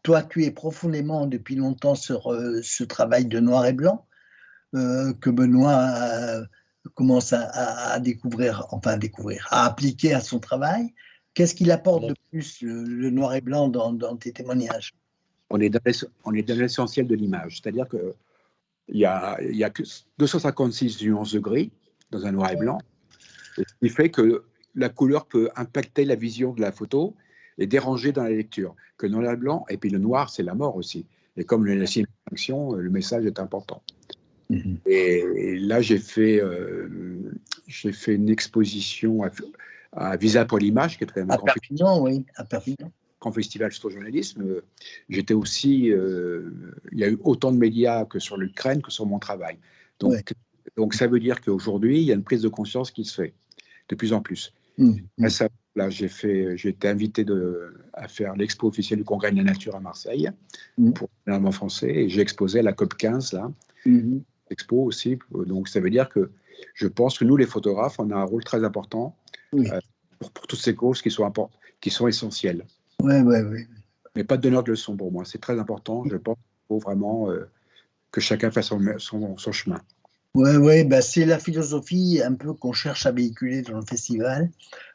toi, tu es profondément depuis longtemps sur ce travail de noir et blanc que Benoît commence à découvrir, à appliquer à son travail. Qu'est-ce qu'il apporte de plus, le noir et blanc, dans tes témoignages? On est dans l'essentiel de l'image, c'est-à-dire qu'il y a que 256 nuances de gris dans un noir et blanc, ce qui fait que la couleur peut impacter la vision de la photo et déranger dans la lecture. Que le noir et blanc, et puis le noir, c'est la mort aussi. Et comme la cinématique, le message est important. Et là, j'ai fait une exposition à Visa pour l'image, qui est très à Perpignan, oui, à Perpignan. grand festival photojournalisme, j'étais aussi, il y a eu autant de médias que sur l'Ukraine que sur mon travail. Donc ça veut dire qu'aujourd'hui, il y a une prise de conscience qui se fait de plus en plus. Là, j'ai été invité à faire l'expo officielle du Congrès de la Nature à Marseille pour l'environnement français, et j'ai exposé à la COP 15 là, expo aussi. Donc ça veut dire que je pense que nous, les photographes, on a un rôle très important pour toutes ces causes qui sont essentielles. Mais pas de donneur de leçons pour moi, c'est très important. Je pense qu'il faut vraiment que chacun fasse son chemin. C'est la philosophie un peu qu'on cherche à véhiculer dans le festival,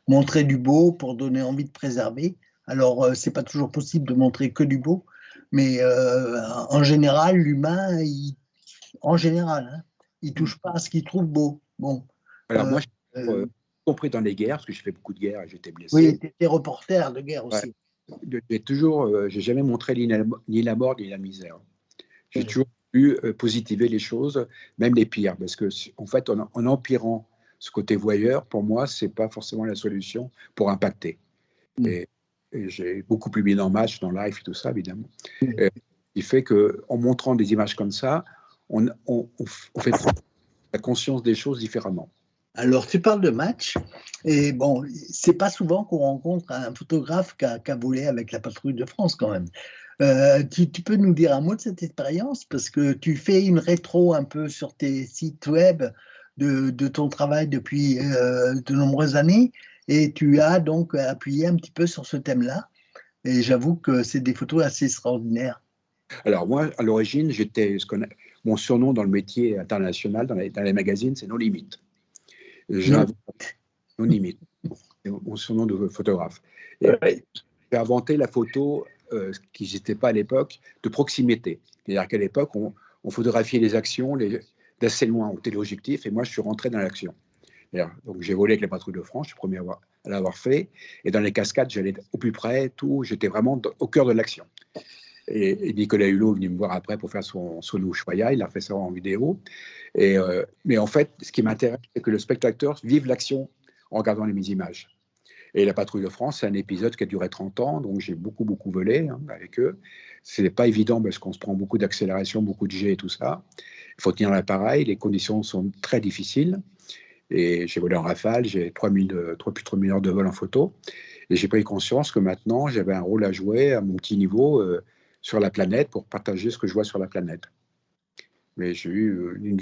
montrer du beau pour donner envie de préserver. Alors, c'est pas toujours possible de montrer que du beau, mais en général, l'humain, il touche pas à ce qu'il trouve beau. Bon. Alors moi, y compris dans les guerres, parce que j'ai fait beaucoup de guerres et j'étais blessé. Oui, tu étais reporter de guerre aussi. J'ai jamais montré ni la mort ni la misère. J'ai toujours positiver les choses, même les pires, parce que en fait, en empirant ce côté voyeur, pour moi, c'est pas forcément la solution pour impacter. Et j'ai beaucoup publié dans Match, dans Life et tout ça, évidemment. Il fait que, en montrant des images comme ça, on fait la conscience des choses différemment. Alors, tu parles de Match, et bon, c'est pas souvent qu'on rencontre un photographe qui a volé avec la patrouille de France quand même. Tu peux nous dire un mot de cette expérience, parce que tu fais une rétro un peu sur tes sites web de ton travail depuis de nombreuses années, et tu as donc appuyé un petit peu sur ce thème-là, et j'avoue que c'est des photos assez extraordinaires. Alors moi, à l'origine, mon surnom dans le métier international, dans les magazines, c'est No Limit. No Limit, mon surnom de photographe. J'ai inventé la photo qui n'existait pas à l'époque, de proximité. C'est-à-dire qu'à l'époque, on photographiait les actions d'assez loin au téléobjectif, et moi, je suis rentré dans l'action. Donc, j'ai volé avec la patrouille de France, je suis le premier à l'avoir fait, et dans les cascades, j'allais au plus près, j'étais vraiment au cœur de l'action. Et Nicolas Hulot est venu me voir après pour faire son Ushuaïa, il a fait ça en vidéo. Mais en fait, ce qui m'intéresse, c'est que le spectateur vive l'action en regardant mes images. Et la patrouille de France, c'est un épisode qui a duré 30 ans, donc j'ai beaucoup volé avec eux. Ce n'est pas évident parce qu'on se prend beaucoup d'accélération, beaucoup de jets et tout ça. Il faut tenir l'appareil, les conditions sont très difficiles. Et j'ai volé en rafale, j'ai plus de 3000 heures de vol en photo. Et j'ai pris conscience que maintenant, j'avais un rôle à jouer à mon petit niveau sur la planète pour partager ce que je vois sur la planète. Mais j'ai eu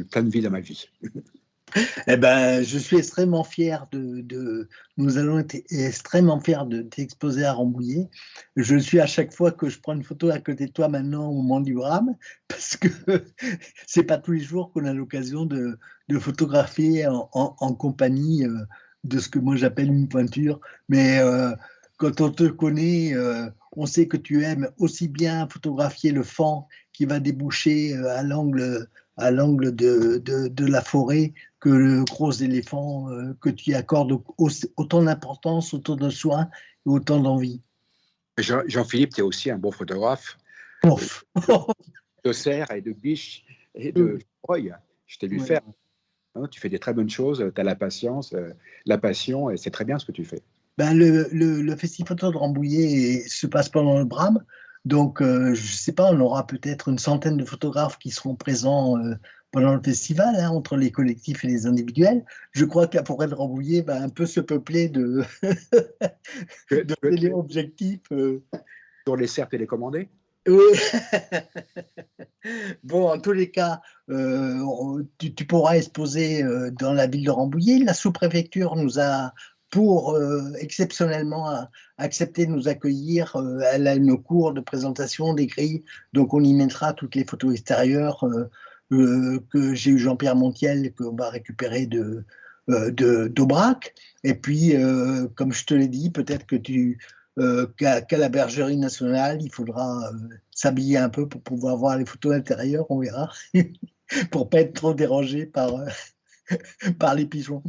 plein de vie dans ma vie. Eh ben, je suis extrêmement fier nous allons être extrêmement fiers de t'exposer à Rambouillet. Je suis à chaque fois que je prends une photo à côté de toi maintenant au moment du drame, parce que c'est pas tous les jours qu'on a l'occasion de photographier en compagnie de ce que moi j'appelle une pointure. Mais quand on te connaît, on sait que tu aimes aussi bien photographier le fan qui va déboucher à l'angle de la forêt que le gros éléphant, que tu y accordes autant d'importance, autant de soins et autant d'envie. Jean-Philippe, tu es aussi un bon photographe. De cerfs et de biches et de chevreuils. Je t'ai vu faire. Tu fais des très bonnes choses, tu as la patience, la passion, et c'est très bien ce que tu fais. Ben, le Festival Photo de Rambouillet se passe pendant le Brame. Donc, je ne sais pas, on aura peut-être une centaine de photographes qui seront présents pendant le festival, entre les collectifs et les individuels. Je crois que la forêt de Rambouillet va un peu se peupler de téléobjectifs. Sur les cerfs télécommandés ? Oui. Bon, en tous les cas, tu pourras exposer dans la ville de Rambouillet. La sous-préfecture nous a exceptionnellement accepter de nous accueillir. Elle a une cour de présentation des grilles, donc on y mettra toutes les photos extérieures que j'ai eu Jean-Pierre Montiel, qu'on va récupérer d'Aubrac. Et puis, comme je te l'ai dit, peut-être que qu'à la Bergerie nationale, il faudra s'habiller un peu pour pouvoir voir les photos intérieures, on verra, pour pas être trop dérangé par les pigeons.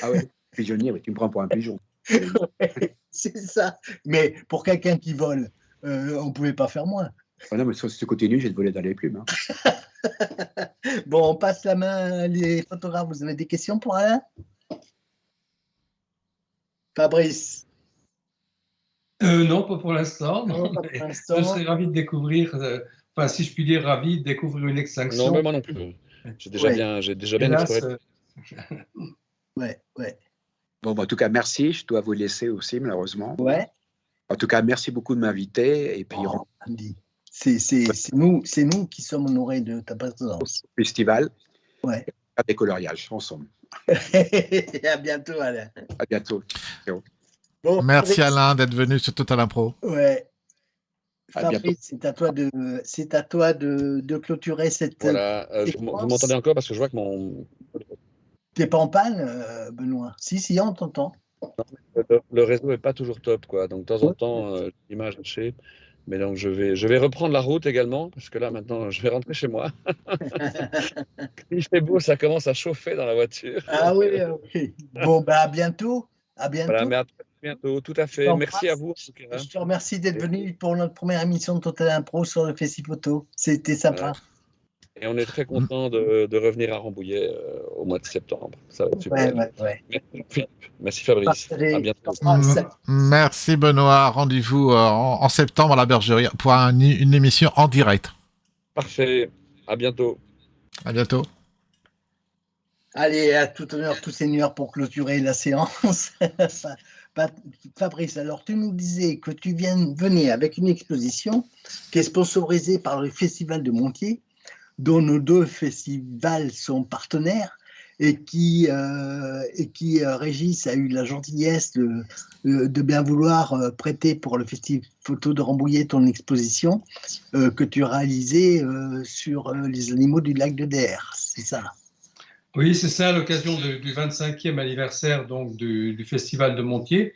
Ah ouais. Pigeonnier, tu me prends pour un pigeon. C'est ça. Mais pour quelqu'un qui vole, on ne pouvait pas faire moins. Ah non, mais si tu continues, je vais te voler dans les plumes. Bon, on passe la main, les photographes. Vous avez des questions pour Alain ? Fabrice. Non, pas pour l'instant. Non, pas pour l'instant. Je serais ravi de découvrir, enfin, si je puis dire, ravi de découvrir une Non, extinction. mais moi non plus. J'ai déjà bien Hélas, exploré. Ouais. Bon, bah, en tout cas, merci. Je dois vous laisser aussi, malheureusement. Ouais. En tout cas, merci beaucoup de m'inviter. Et puis, Andy, c'est nous qui sommes honorés de ta présence. au festival, Ouais. à des coloriages ensemble. À bientôt, Alain. À bientôt. Bon, Merci Alain d'être venu sur Total Impro. Ouais. À bientôt. Fabrice, c'est à toi de clôturer cette. Voilà, vous m'entendez encore parce que je vois que mon. T'es pas en panne, Benoît? Si, on t'entend. Le réseau n'est pas toujours top, quoi. Donc, de temps en temps, l'image est hachée. Mais donc, je vais reprendre la route également, parce que là, maintenant, je vais rentrer chez moi. Il fait beau, ça commence à chauffer dans la voiture. Ah oui, ok. Bon, bah, à bientôt. À bientôt. Voilà, mais à très bientôt, tout à fait. Merci à vous. Je te remercie d'être venu pour notre première émission de Total Impro sur le Festiphoto. C'était sympa. Voilà. Et on est très content de revenir à Rambouillet au mois de septembre. Ça va être super. Ouais. Merci Philippe. Merci Fabrice. À bientôt. Merci Benoît. Rendez-vous en septembre à la Bergerie pour une émission en direct. Parfait. À bientôt. À bientôt. Allez, à tout honneur, tout seigneur pour clôturer la séance. Fabrice, alors tu nous disais que tu venais avec une exposition qui est sponsorisée par le Festival de Montier, dont nos 2 festivals sont partenaires et qui Régis a eu la gentillesse de bien vouloir prêter pour le Festival Photo de Rambouillet ton exposition que tu as réalisée sur les animaux du lac de Der, c'est ça? Oui, c'est ça, à l'occasion du 25e anniversaire donc, du Festival de Montier.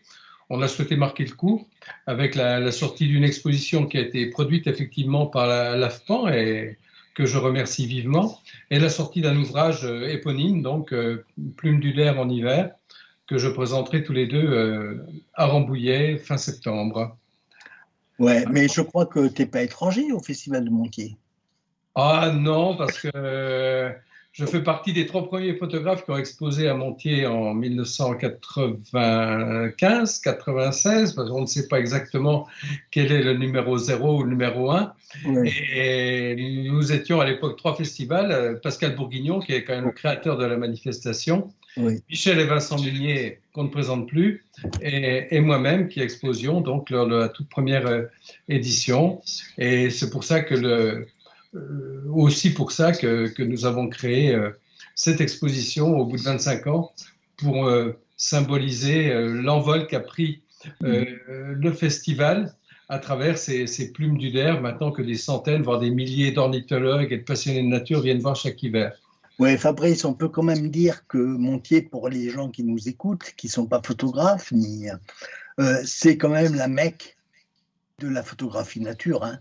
On a souhaité marquer le coup avec la sortie d'une exposition qui a été produite effectivement par l'AFPAN et que je remercie vivement, et la sortie d'un ouvrage éponyme, donc Plume du Der en hiver, que je présenterai tous les deux à Rambouillet fin septembre. Ouais, mais je crois que tu n'es pas étranger au Festival de Montier. Ah non, parce que je fais partie des 3 premiers photographes qui ont exposé à Montier en 1995-96, parce qu'on ne sait pas exactement quel est le numéro 0 ou le numéro 1. Oui. Et nous étions à l'époque 3 festivals, Pascal Bourguignon, qui est quand même le créateur de la manifestation, oui. Michel et Vincent Munier, qu'on ne présente plus, et moi-même qui exposions donc lors de la toute première édition. Et c'est pour ça que aussi pour ça que nous avons créé cette exposition au bout de 25 ans pour symboliser l'envol qu'a pris le festival à travers ces plumes du Der, maintenant que des centaines, voire des milliers d'ornithologues et de passionnés de nature viennent voir chaque hiver. Oui, Fabrice, on peut quand même dire que Montier, pour les gens qui nous écoutent, qui ne sont pas photographes, c'est quand même la Mecque de la photographie nature. Hein.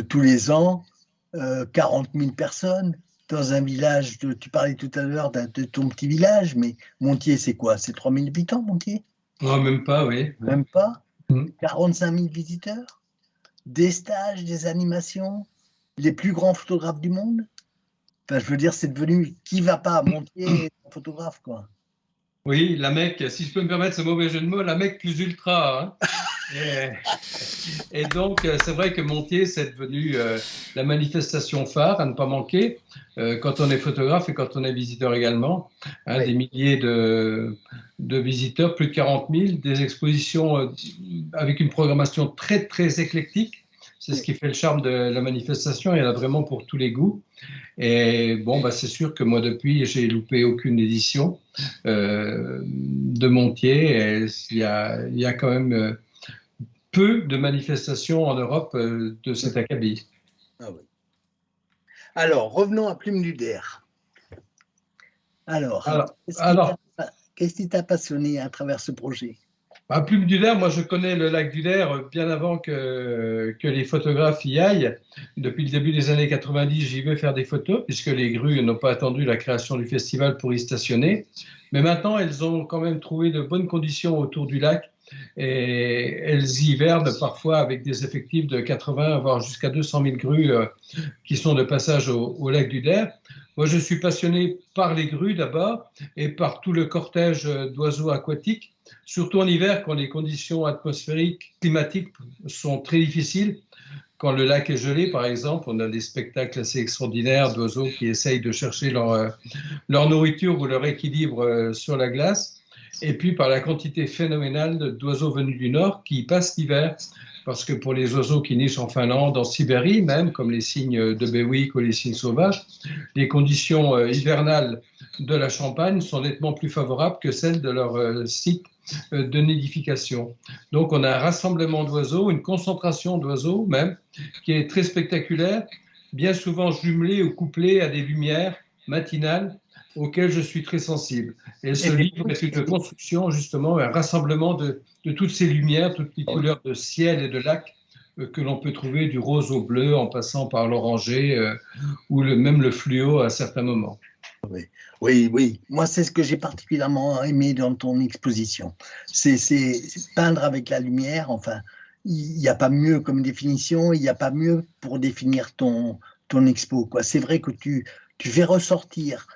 Tous les ans, 40 000 personnes dans un village, tu parlais tout à l'heure de ton petit village, mais Montier, c'est quoi? C'est 3 000 habitants, Montier? Non, même pas, oui. Même pas? 45 000 visiteurs? Des stages, des animations? Les plus grands photographes du monde? Enfin, je veux dire, c'est devenu qui va pas à Montier, photographe, quoi. Oui, la Mecque, si je peux me permettre ce mauvais jeu de mots, la Mecque plus ultra. Hein. Et donc, c'est vrai que Montier, c'est devenu la manifestation phare à ne pas manquer quand on est photographe et quand on est visiteur également. Hein, oui. Des milliers de visiteurs, plus de 40 000, des expositions avec une programmation très, très éclectique. C'est ce qui fait le charme de la manifestation. Il y en a vraiment pour tous les goûts. Et bon, bah, c'est sûr que moi, depuis, j'ai loupé aucune édition de Montier. Et il y a quand même peu de manifestations en Europe de cet acabit. Ah oui. Alors, revenons à Plume du Der. Alors qu'est-ce qui t'a passionné à travers ce projet? À Plume du Der, moi je connais le lac du Der bien avant que les photographes y aillent. Depuis le début des années 90, j'y vais faire des photos puisque les grues n'ont pas attendu la création du festival pour y stationner. Mais maintenant, elles ont quand même trouvé de bonnes conditions autour du lac et elles hivernent parfois avec des effectifs de 80 voire jusqu'à 200 000 grues qui sont de passage au lac du Der. Moi, je suis passionné par les grues d'abord et par tout le cortège d'oiseaux aquatiques, surtout en hiver quand les conditions atmosphériques, climatiques sont très difficiles. Quand le lac est gelé, par exemple, on a des spectacles assez extraordinaires d'oiseaux qui essayent de chercher leur nourriture ou leur équilibre sur la glace. Et puis par la quantité phénoménale d'oiseaux venus du nord qui passent l'hiver. Parce que pour les oiseaux qui nichent en Finlande, en Sibérie même, comme les cygnes de Bewick ou les cygnes sauvages, les conditions hivernales de la Champagne sont nettement plus favorables que celles de leur site de nidification. Donc on a un rassemblement d'oiseaux, une concentration d'oiseaux même, qui est très spectaculaire, bien souvent jumelée ou couplée à des lumières matinales auxquelles je suis très sensible. Et ce livre est une construction, justement, un rassemblement de toutes ces lumières, toutes les couleurs de ciel et de lac que l'on peut trouver du rose au bleu en passant par l'orangé ou même le fluo à certains moments. Oui. Moi, c'est ce que j'ai particulièrement aimé dans ton exposition. C'est peindre avec la lumière. Enfin, il n'y a pas mieux comme définition, il n'y a pas mieux pour définir ton expo, quoi. C'est vrai que tu fais ressortir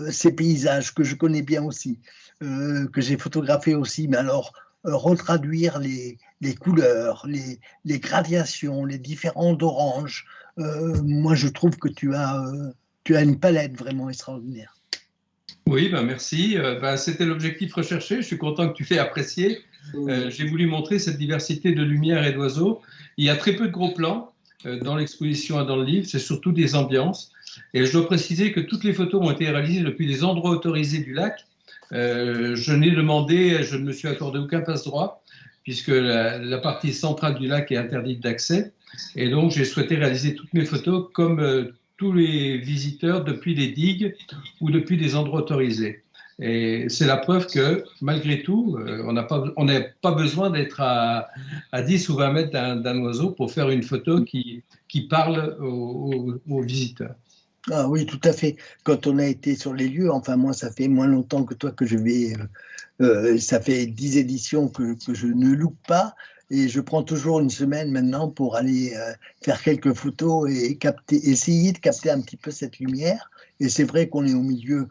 ces paysages que je connais bien aussi, que j'ai photographiés aussi, mais alors retraduire les couleurs, les gradations, les différents oranges. Moi, je trouve que tu as une palette vraiment extraordinaire. Oui, merci. C'était l'objectif recherché. Je suis content que tu l'aies apprécié. J'ai voulu montrer cette diversité de lumière et d'oiseaux. Il y a très peu de gros plans dans l'exposition et dans le livre. C'est surtout des ambiances. Et je dois préciser que toutes les photos ont été réalisées depuis les endroits autorisés du lac. Je n'ai demandé, je ne me suis accordé aucun passe-droit, puisque la partie centrale du lac est interdite d'accès. Et donc, j'ai souhaité réaliser toutes mes photos comme tous les visiteurs depuis les digues ou depuis des endroits autorisés. Et c'est la preuve que, malgré tout, on n'a pas besoin d'être à 10 ou 20 mètres d'un oiseau pour faire une photo qui parle aux visiteurs. Ah oui, tout à fait. Quand on a été sur les lieux, enfin moi, ça fait moins longtemps que toi que je vais, ça fait 10 éditions que je ne loupe pas, et je prends toujours une semaine maintenant pour aller faire quelques photos et essayer de capter un petit peu cette lumière. Et c'est vrai qu'on est au milieu,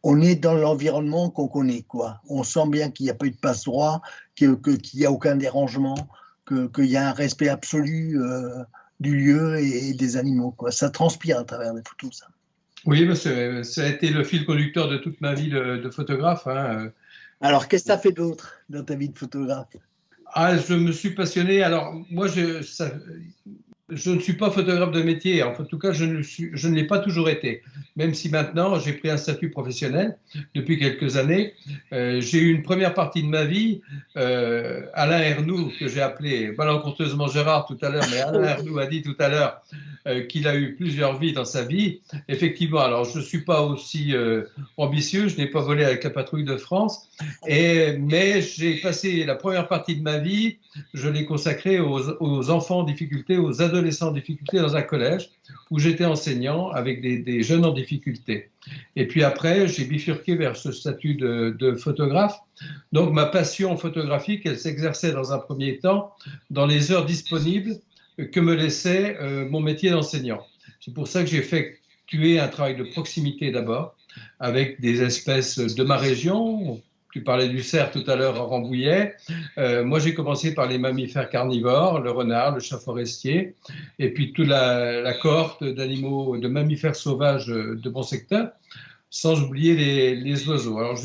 on est dans l'environnement qu'on connaît, quoi. On sent bien qu'il n'y a pas eu de passe-droit, qu'il n'y a aucun dérangement, qu'il y a un respect absolu du lieu et des animaux, quoi. Ça transpire à travers les photos, ça. Oui, ça a été le fil conducteur de toute ma vie de photographe. Alors, qu'est-ce que ça fait d'autre dans ta vie de photographe? Je me suis passionné. Alors, moi, je ne suis pas photographe de métier. En tout cas, je ne l'ai pas toujours été. Même si maintenant, j'ai pris un statut professionnel depuis quelques années. J'ai eu une première partie de ma vie. Alain Ernoult, que j'ai appelé malencontreusement Gérard tout à l'heure, mais Alain Ernoult a dit tout à l'heure qu'il a eu plusieurs vies dans sa vie. Effectivement, alors je ne suis pas aussi ambitieux. Je n'ai pas volé avec la patrouille de France. Mais j'ai passé la première partie de ma vie, je l'ai consacrée aux enfants en difficulté, aux adolescents en difficulté dans un collège où j'étais enseignant avec des jeunes en difficulté. Et puis après, j'ai bifurqué vers ce statut de photographe. Donc ma passion photographique, elle s'exerçait dans un premier temps dans les heures disponibles que me laissait mon métier d'enseignant. C'est pour ça que j'ai effectué un travail de proximité d'abord avec des espèces de ma région. Tu parlais du cerf tout à l'heure à Rambouillet. Moi, j'ai commencé par les mammifères carnivores, le renard, le chat forestier, et puis toute la cohorte d'animaux, de mammifères sauvages de mon secteur, sans oublier les oiseaux. Alors,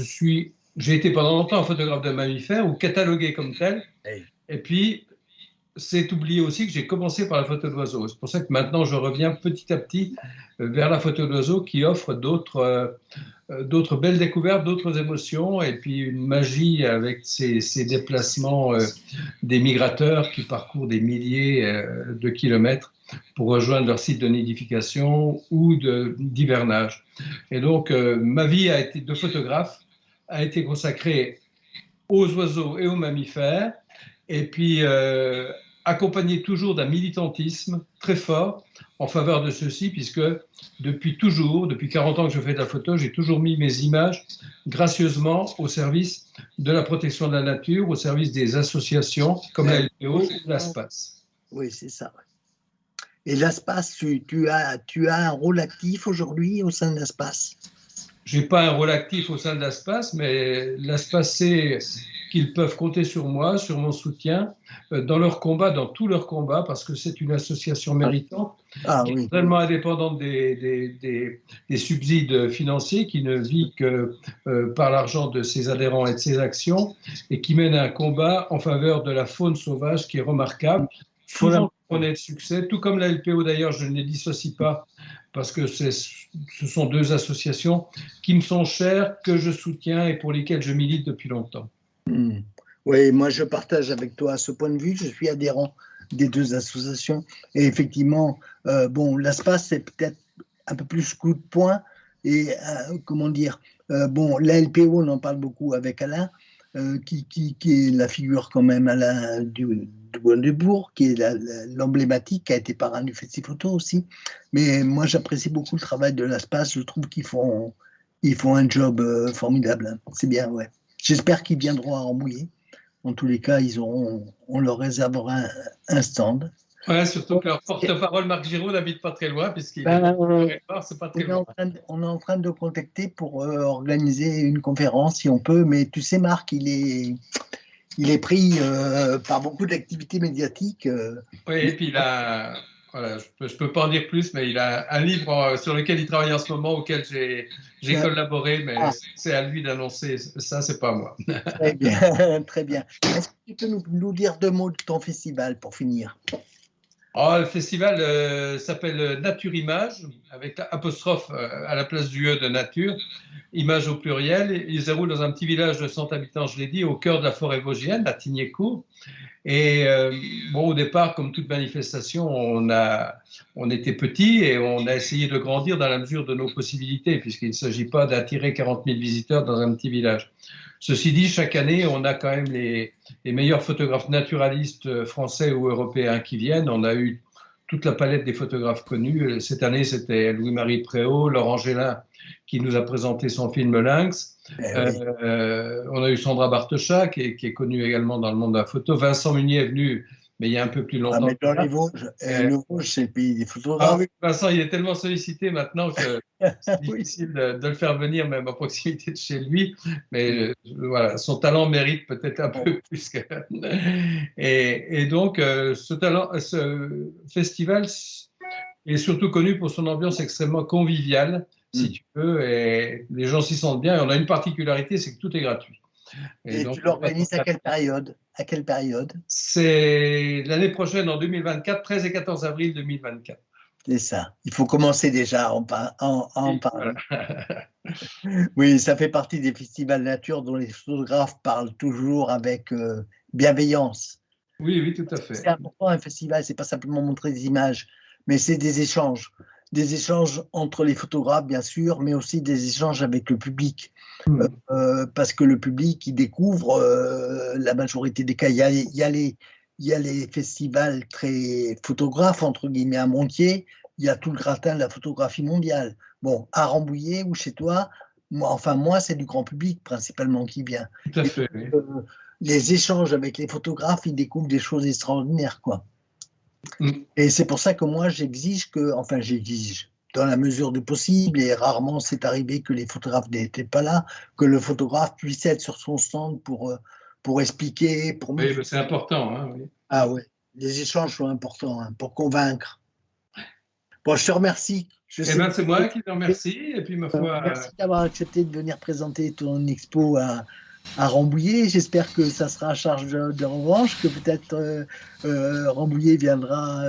j'ai été pendant longtemps photographe de mammifères ou catalogué comme tel. Et puis, c'est oublié aussi que j'ai commencé par la photo d'oiseaux. C'est pour ça que maintenant, je reviens petit à petit vers la photo d'oiseaux qui offre d'autres belles découvertes, d'autres émotions, et puis une magie avec ces déplacements des migrateurs qui parcourent des milliers de kilomètres pour rejoindre leur site de nidification ou d'hivernage. Et donc, ma vie de photographe a été consacrée aux oiseaux et aux mammifères, et puis accompagné toujours d'un militantisme très fort en faveur de ceci, puisque depuis 40 ans que je fais de la photo, j'ai toujours mis mes images gracieusement au service de la protection de la nature, au service des associations comme la LPO ou l'ASPAS. Oui, c'est ça. Et l'ASPAS, tu as un rôle actif aujourd'hui au sein de l'ASPAS? Je n'ai pas un rôle actif au sein de l'ASPAS, mais l'ASPAS sait qu'ils peuvent compter sur moi, sur mon soutien, dans leur combat, dans tous leurs combats, parce que c'est une association méritante, totalement indépendante des subsides financiers, qui ne vit que par l'argent de ses adhérents et de ses actions, et qui mène un combat en faveur de la faune sauvage qui est remarquable. Souvent, on est de succès, tout comme la LPO d'ailleurs, je ne les dissocie pas, parce que ce sont deux associations qui me sont chères, que je soutiens et pour lesquelles je milite depuis longtemps. Oui, moi je partage avec toi ce point de vue, je suis adhérent des deux associations et effectivement, bon, l'ASPAS c'est peut-être un peu plus coup de poing et comment dire, bon, la LPO on en parle beaucoup avec Alain, qui est la figure quand même Alain du Bois-de-Bourg, qui est l'emblématique, qui a été parrain du Festival Photo aussi. Mais moi, j'apprécie beaucoup le travail de l'ASPAS. Je trouve qu'ils font un job formidable. C'est bien, ouais. J'espère qu'ils viendront à Rambouillet. En tous les cas, on leur réservera un stand. Ouais, surtout que leur porte-parole, Marc Giraud, n'habite pas très loin, puisqu'il c'est pas très loin. On est en train de contacter pour organiser une conférence, si on peut. Mais tu sais, Marc, il est pris par beaucoup d'activités médiatiques. Oui, et puis voilà, je peux pas en dire plus, mais il a un livre sur lequel il travaille en ce moment, auquel j'ai collaboré, mais c'est à lui d'annoncer. Ça, c'est pas moi. Très bien, très bien. Est-ce que tu peux nous dire deux mots de ton festival pour finir? Le festival s'appelle Nature Image, avec apostrophe à la place du E de nature, image au pluriel. Il se déroule dans un petit village de 100 habitants, je l'ai dit, au cœur de la forêt vosgienne, à Tignécourt. Et bon, au départ, comme toute manifestation, on était petit et on a essayé de grandir dans la mesure de nos possibilités, puisqu'il ne s'agit pas d'attirer 40 000 visiteurs dans un petit village. Ceci dit, chaque année, on a quand même les meilleurs photographes naturalistes français ou européens qui viennent. On a eu toute la palette des photographes connus. Cette année, c'était Louis-Marie Préau, Laurent Gélin, qui nous a présenté son film Lynx. On a eu Sandra Bartochat, qui est connue également dans le monde de la photo. Vincent Munier est venu, mais il y a un peu plus longtemps. Mais dans les Vosges, le Vosges, c'est le pays des photographes. Ah oui, Vincent, il est tellement sollicité maintenant que c'est difficile de le faire venir même à proximité de chez lui. Mais voilà, son talent mérite peut-être un peu plus que... Et donc, ce festival est surtout connu pour son ambiance extrêmement conviviale, si tu veux, et les gens s'y sentent bien. Et on a une particularité, c'est que tout est gratuit. Et donc, tu l'organises à quelle période? À quelle période? C'est l'année prochaine, en 2024, 13 et 14 avril 2024. C'est ça. Il faut commencer déjà à en parler. Oui, ça fait partie des festivals nature dont les photographes parlent toujours avec bienveillance. Oui, oui, tout à fait. C'est important un festival, c'est pas simplement montrer des images, mais c'est des échanges. Des échanges entre les photographes, bien sûr, mais aussi des échanges avec le public. Parce que le public, il découvre, la majorité des cas, il y a les festivals très photographes, entre guillemets, à Montier, il y a tout le gratin de la photographie mondiale. Bon, à Rambouillet ou chez toi, moi, c'est du grand public principalement qui vient. Tout à fait. Et, les échanges avec les photographes, ils découvrent des choses extraordinaires, quoi. Et c'est pour ça que moi, j'exige, dans la mesure du possible, et rarement c'est arrivé que les photographes n'étaient pas là, que le photographe puisse être sur son stand pour expliquer, pour... Oui, c'est important. Hein, oui. Ah ouais, les échanges sont importants pour convaincre. Bon, je te remercie. C'est moi qui te remercie. Et puis, ma foi... Merci d'avoir accepté de venir présenter ton expo à Rambouillet. J'espère que ça sera à charge de revanche, que peut-être Rambouillet viendra.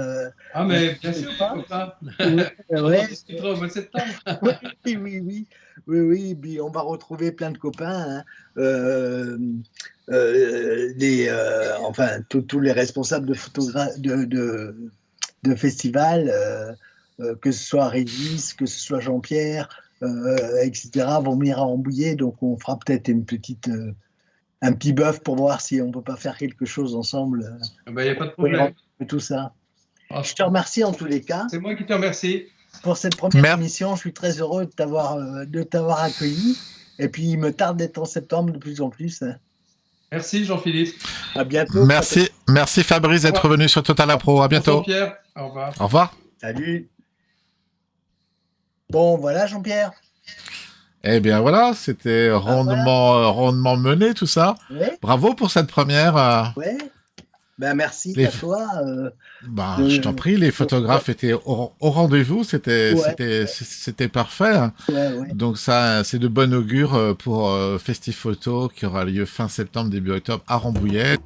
Ah, mais bien sûr, pourquoi pas. On discutera au mois de septembre. Oui. Puis on va retrouver plein de copains. Tous les responsables de festivals, que ce soit Régis, que ce soit Jean-Pierre, etc., vont venir à Rambouillet. Donc, on fera peut-être un petit bœuf pour voir si on ne peut pas faire quelque chose ensemble. Il n'y a pas de problème. tout ça. Ah, Je te remercie en tous les cas. C'est moi qui te remercie. Pour cette première émission, je suis très heureux de t'avoir accueilli. Et puis, il me tarde d'être en septembre de plus en plus. Merci Jean-Philippe. À bientôt. Merci Fabrice d'être venu sur Total Impro. À bientôt. Jean-Pierre, au revoir. Au revoir. Salut. Bon, voilà Jean-Pierre. Eh bien voilà, c'était rondement mené tout ça. Ouais. Bravo pour cette première. Ouais. Ben, merci à toi. Je t'en prie, les photographes étaient au rendez-vous, c'était parfait. Ouais. Donc ça, c'est de bon augure pour Festif Photo qui aura lieu fin septembre, début octobre à Rambouillet.